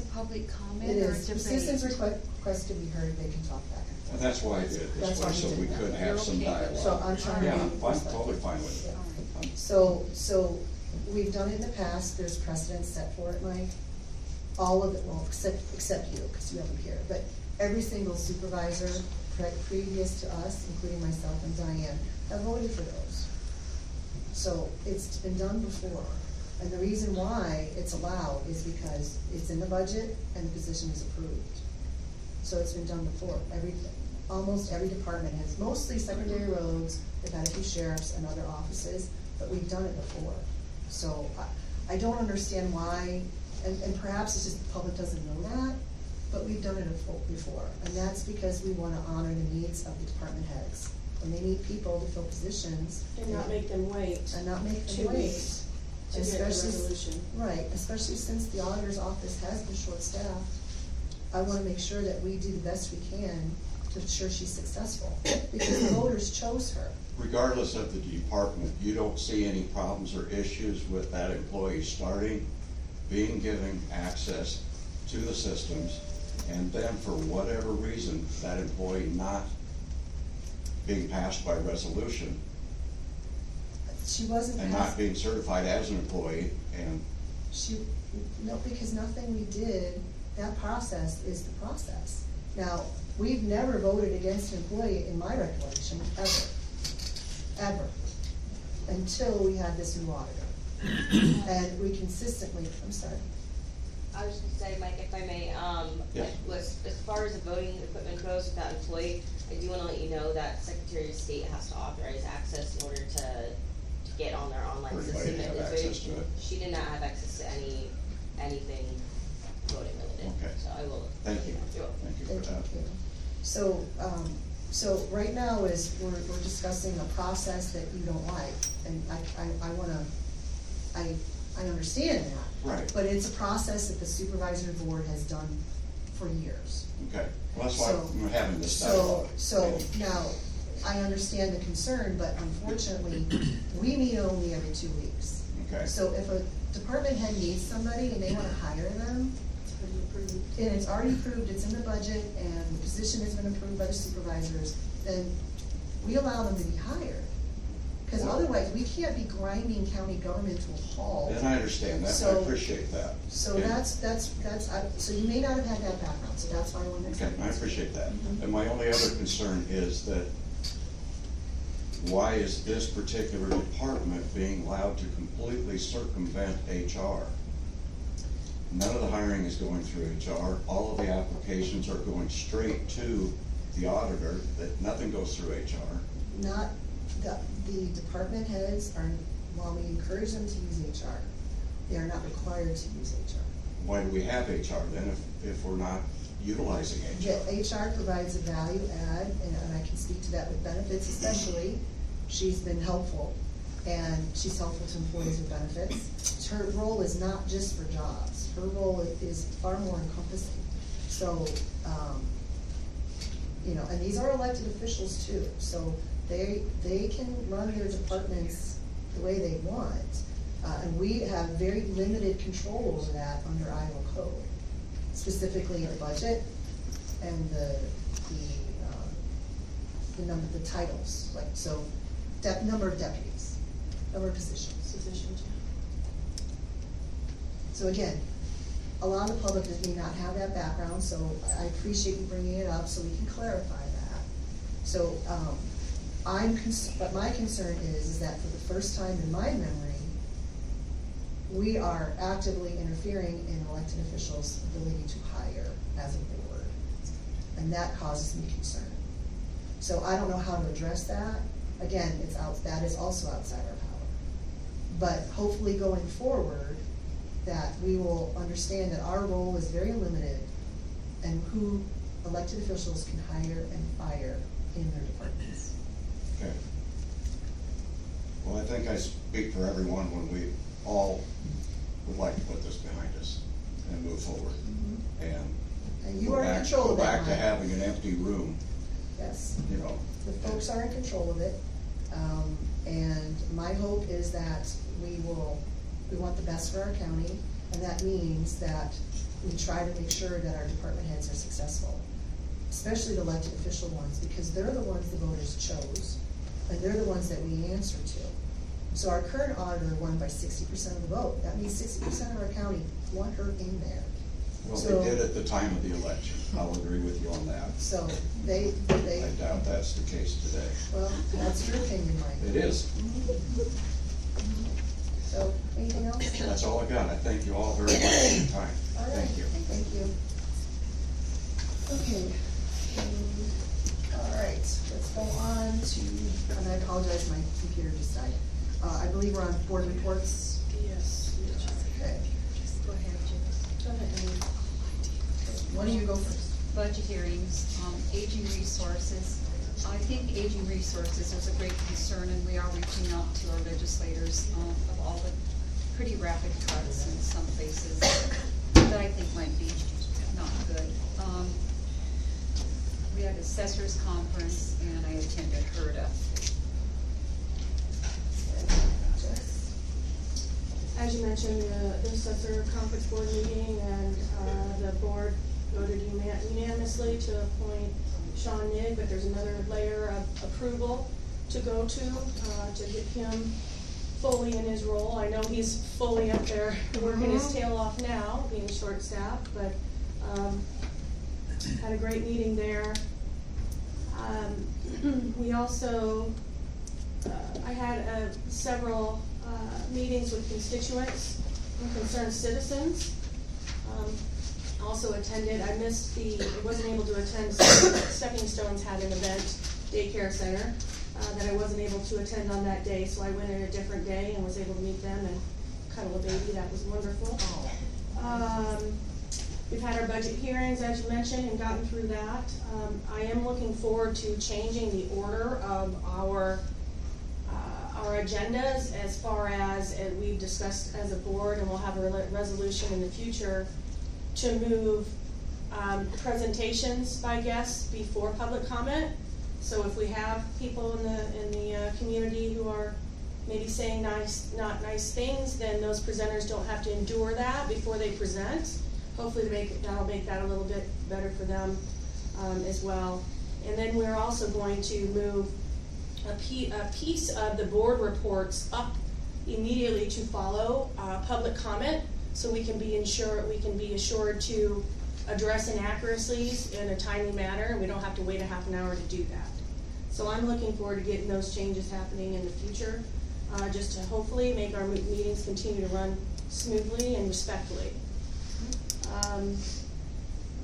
a public comment It or a is, debate? if citizens request to be heard, they can talk back and forth. And that's why I did it That's this why way, you so did we that. could have some You're okay with dialogue. it? So I'm trying to. Yeah, be I'm totally fine with it. So we've done it in the past, there's precedent set for it, Mike. All of it, well, except you, because you haven't here, but every single supervisor previous to us, including myself and Diane, have voted for those. So it's been done before, and the reason why it's allowed is because it's in the budget and the position is approved. So it's been done before, almost every department has, mostly secondary roads, they've had a few sheriffs and other offices, but we've done it before. So I don't understand why, and perhaps it's just the public doesn't know that, but we've done it before. And that's because we wanna honor the needs of the department heads. When they need people to fill positions. And not make them wait. And not make them 2 wait. weeks to get the Especially- resolution. Right, especially since the auditor's office has been short-staffed. I wanna make sure that we do the best we can to ensure she's successful, because the voters chose her. Regardless of the department, you don't see any problems or issues with that employee starting, being given access to the systems, and then for whatever reason, that employee not being passed by resolution She wasn't and passed. not being certified as an employee, and No, because nothing we did, that process is the process. Now, we've never voted against an employee in my recollection, ever, until we had this new auditor. And we consistently, I'm sorry. I was just gonna say, Mike, if I may, Yeah. as far as the voting equipment goes with that employee, I do wanna let you know that Secretary of State has to authorize access in order to get on their online For system. anybody to have It's access to it. She did not have access to anything voting related, Okay. so I will. Thank you. You're welcome. Thank you for Thank that. you. So right now is, we're discussing a process that you don't like, and I understand that. Right. But it's a process that the supervisory board has done for years. Okay, well, that's why So- we're having this So, dialogue. so now, I understand the concern, but unfortunately, we meet only every 2 weeks. Okay. So if a department head needs somebody and they wanna hire them, and it's already approved, it's in the budget, and the position has been approved by the supervisors, then we allow them to be hired. Cause otherwise, we can't be grinding county government to a halt. And I understand that, I So- appreciate that. So And- so you may not have had that background, so that's why I wanted to. Okay, I appreciate that. Mhm. And my only other concern is that why is this particular department being allowed to completely circumvent HR? None of the hiring is going through HR, all of the applications are going straight to the auditor, that nothing goes through HR. Not, the department heads are, while we encourage them to use HR, they are not required to use HR. Why do we have HR then if we're not utilizing Yeah, HR? HR provides a value add, and I can speak to that with benefits especially. She's been helpful, and she's helpful to employees with benefits. Her role is not just for jobs, her role is far more encompassing. So, and these are elected officials too, so they can run their departments the way they want. And we have very limited control over that under Iowa code, specifically the budget and the titles, like, so, number of deputies, number of positions. So again, a lot of the public may not have that background, so I appreciate you bringing it up so we can clarify that. So, but my concern is that for the first time in my memory, we are actively interfering in elected officials' ability to hire as a board. And that causes me concern. So I don't know how to address that. Again, that is also outside our power. But hopefully going forward, that we will understand that our role is very limited and who elected officials can hire and fire in their departments. Okay. Well, I think I speak for everyone when we all would like to put this behind us and move forward. And you go are in back- control of that, Go back to Mike. having an empty room, Yes. you know. The folks are in control of it, and my hope is that we want the best for our county, and that means that we try to make sure that our department heads are successful, especially the elected official ones, because they're the ones the voters chose, and they're the ones that we answer to. So our current auditor won by 60% of the vote. That means 60% of our county want her in there. Well, So- they did at the time of the election, I'll agree with you on that. So they, I doubt that's the case today. well, that's your opinion, Mike. It is, So, anything else? that's all I got, I thank you all very much for your time, All right, thank you. Thank you. Okay. All right, let's go on to, and I apologize, my computer just died. I believe we're on board reports. Yes. Okay. Go ahead, Jim. Go ahead, Amy. Why don't you go first? Budget hearings, aging resources. I think aging resources is a great concern, and we are reaching out to our legislators of all the pretty rapid cuts in some places that I think might be not good. We had assessors conference, and I attended HERDA. Jess? As you mentioned, the assessor conference board meeting, and the board voted unanimously to appoint Sean Nigg, but there's another layer of approval to go to get him fully in his role. I know he's fully up there working his tail off now, being short-staffed, but had a great meeting there. We also, I had several meetings with constituents and concerned citizens. Also attended, I wasn't able to attend, Stepping Stones had an event, daycare center, that I wasn't able to attend on that day, so I went in a different day and was able to meet them and cuddle a baby, that was wonderful. We've had our budget hearings, as you mentioned, and gotten through that. I am looking forward to changing the order of our agendas as far as we've discussed as a board, and we'll have a resolution in the future to move presentations by guests before public comment. So if we have people in the community who are maybe saying not nice things, then those presenters don't have to endure that before they present. Hopefully that'll make that a little bit better for them as well. And then we're also going to move a piece of the board reports up immediately to follow public comment, so we can be assured to address inaccuracies in a timely manner, and we don't have to wait a half an hour to do that. So I'm looking forward to getting those changes happening in the future, just to hopefully make our meetings continue to run smoothly and respectfully.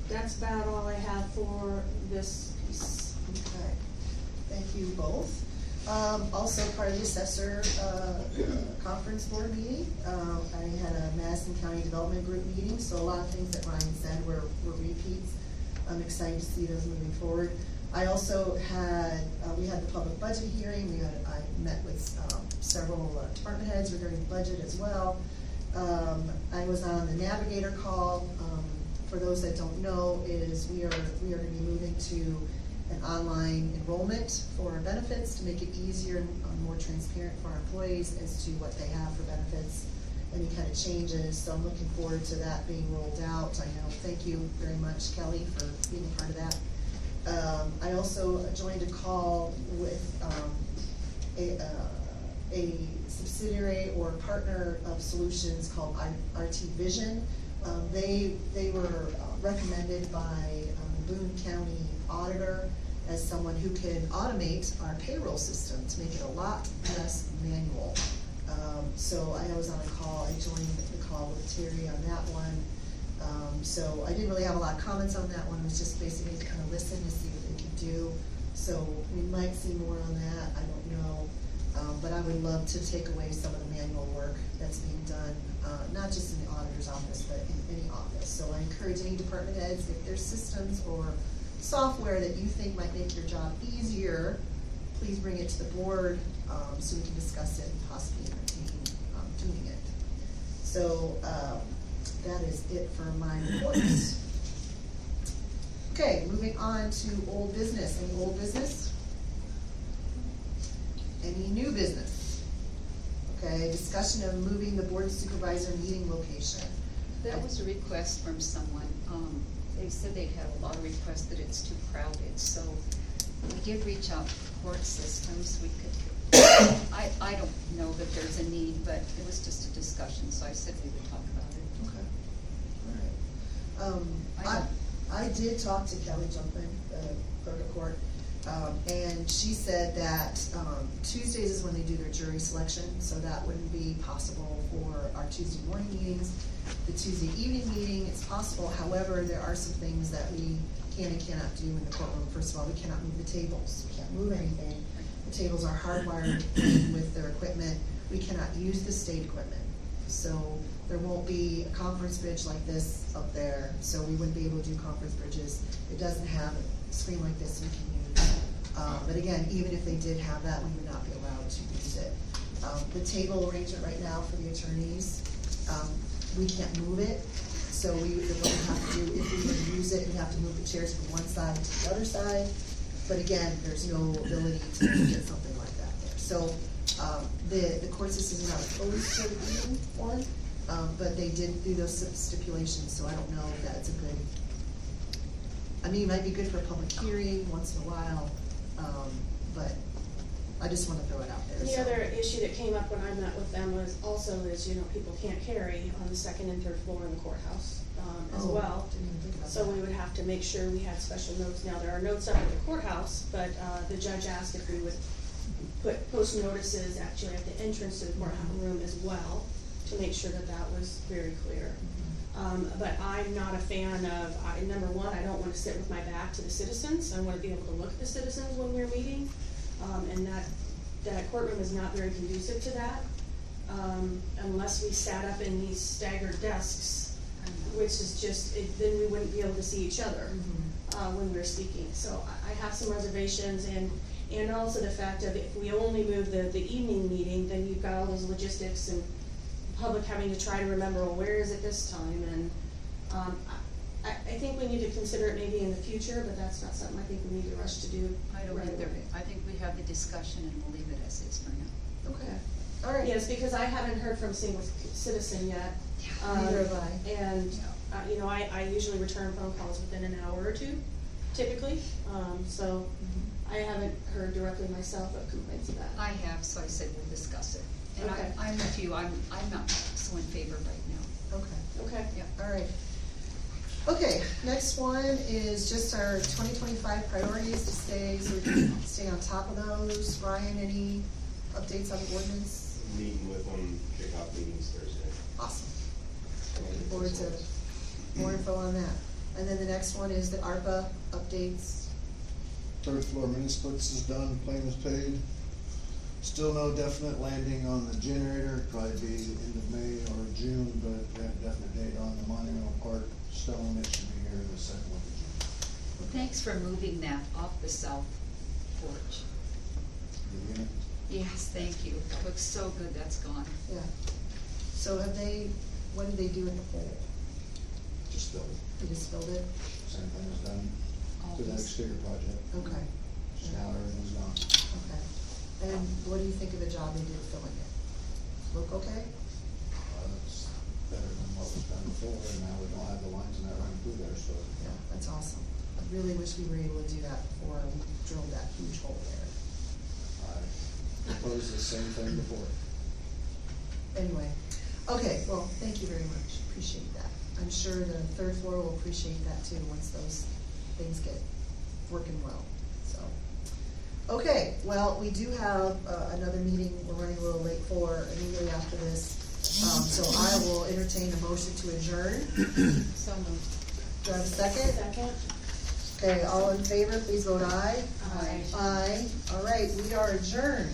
That's about all I have for this piece. Okay, thank you both. Also part of the assessor conference board meeting, I had a Madison County Development Group meeting, so a lot of things that Ryan said were repeats. I'm excited to see those moving forward. I also had, we had the public budget hearing. I met with several department heads regarding the budget as well. I was on the navigator call. For those that don't know, we are going to be moving to an online enrollment for our benefits to make it easier and more transparent for our employees as to what they have for benefits, any kind of changes. So I'm looking forward to that being rolled out. I know, thank you very much, Kelly, for being a part of that. I also joined a call with a subsidiary or partner of Solutions called RT Vision. They were recommended by Boone County Auditor as someone who can automate our payroll system to make it a lot less manual. So I was on a call. I joined the call with Terry on that one. So I didn't really have a lot of comments on that one. It was just basically to kind of listen to see what they could do. So we might see more on that. I don't know. But I would love to take away some of the manual work that's being done, not just in the auditor's office, but in any office. So I encourage any department heads, if there's systems or software that you think might make your job easier, please bring it to the board so we can discuss it and possibly entertain doing it. So that is it for my reports. Okay, moving on to old business. Any old business? Any new business? Okay, discussion of moving the board of supervisor meeting location. That was a request from someone. They said they'd had a lot of requests that it's too crowded, so we did reach out to court systems. We could, I don't know that there's a need, but it was just a discussion, so I said we would talk about it. Okay, all right. I did talk to Kelly Jumpin, the clerk of court, and she said that Tuesdays is when they do their jury selection, so that wouldn't be possible for our Tuesday morning meetings. The Tuesday evening meeting, it's possible. However, there are some things that we can and cannot do in the courtroom. First of all, we cannot move the tables. We can't move anything. The tables are hardwired with their equipment. We cannot use the state equipment. So there won't be a conference bridge like this up there, so we wouldn't be able to do conference bridges. It doesn't have a screen like this we can use. But again, even if they did have that, we would not be allowed to use it. The table arrangement right now for the attorneys, we can't move it, so what we have to do, if we were to use it, we have to move the chairs from one side to the other side. But again, there's no ability to get something like that there. So the court system is not opposed to the evening one, but they did do those stipulations, so I don't know if that's a good, I mean, it might be good for a public hearing once in a while, but I just want to throw it out there. The other issue that came up when I met with them was also people can't carry on the second and third floor in the courthouse as well. Didn't even think about So that. we would have to make sure we had special notes. Now, there are notes up at the courthouse, but the judge asked if we would post notices actually at the entrance to the courtroom as well, to make sure that that was very clear. But I'm not a fan of, number one, I don't wanna sit with my back to the citizens, I wanna be able to look at the citizens when we're meeting. And that courtroom is not very conducive to that, unless we sat up in these staggered desks, which is just, then we wouldn't be able to see each other, when we're speaking. So I have some reservations, and also the fact of if we only move the evening meeting, then you've got all those logistics and public having to try to remember, well, where is it this time? And, I think we need to consider it maybe in the future, but that's not something I think we need to rush to do. I don't right either. away. I think we have the discussion and we'll leave it as is for now. Okay, all right. Yes, because I haven't heard from a single citizen yet. Neither have I. And, you know, I usually return phone calls within an hour or two, typically. So I haven't heard directly myself of complaints of that. I have, so I said we'll discuss it. And Okay. I'm with you, I'm not so in favor right now. Okay. Okay. Yeah. All right. Okay, next one is just our 2025 priorities to stay, so we can stay on top of those. Ryan, any updates on the ordinance? Meeting with them, kick off meetings Thursday. Awesome. Looking forward to more info on that. And then the next one is the ARPA updates. Third floor mini splits is done, claim is paid. Still no definite landing on the generator, probably be end of May or June, but we have a definite date on the monumental part stone, it should be here the second week of June. Well, thanks for moving that off the south porch. The unit, Yes, thank you. It looks so good, that's gone. Yeah. So have they, what did they do in the pole? just built, They just filled it? same thing was done to the Always. exterior project, Okay, just now everything's gone. okay. And what do you think of the job they did filling it? Look okay? It's better than what was done before, and now we don't have the lines in that running through there, so. Yeah, that's awesome. I really wish we were able to do that before we drilled that huge hole there. I proposed the same thing before. Anyway, okay, well, thank you very much, appreciate that. I'm sure the third floor will appreciate that too, once those things get working well, so. Okay, well, we do have, another meeting we're running a little late for immediately after this. So I will entertain a motion to adjourn. So moved. Do I have a second? Second? Okay, all in favor, please vote aye. Aye. Aye, all right, we are adjourned.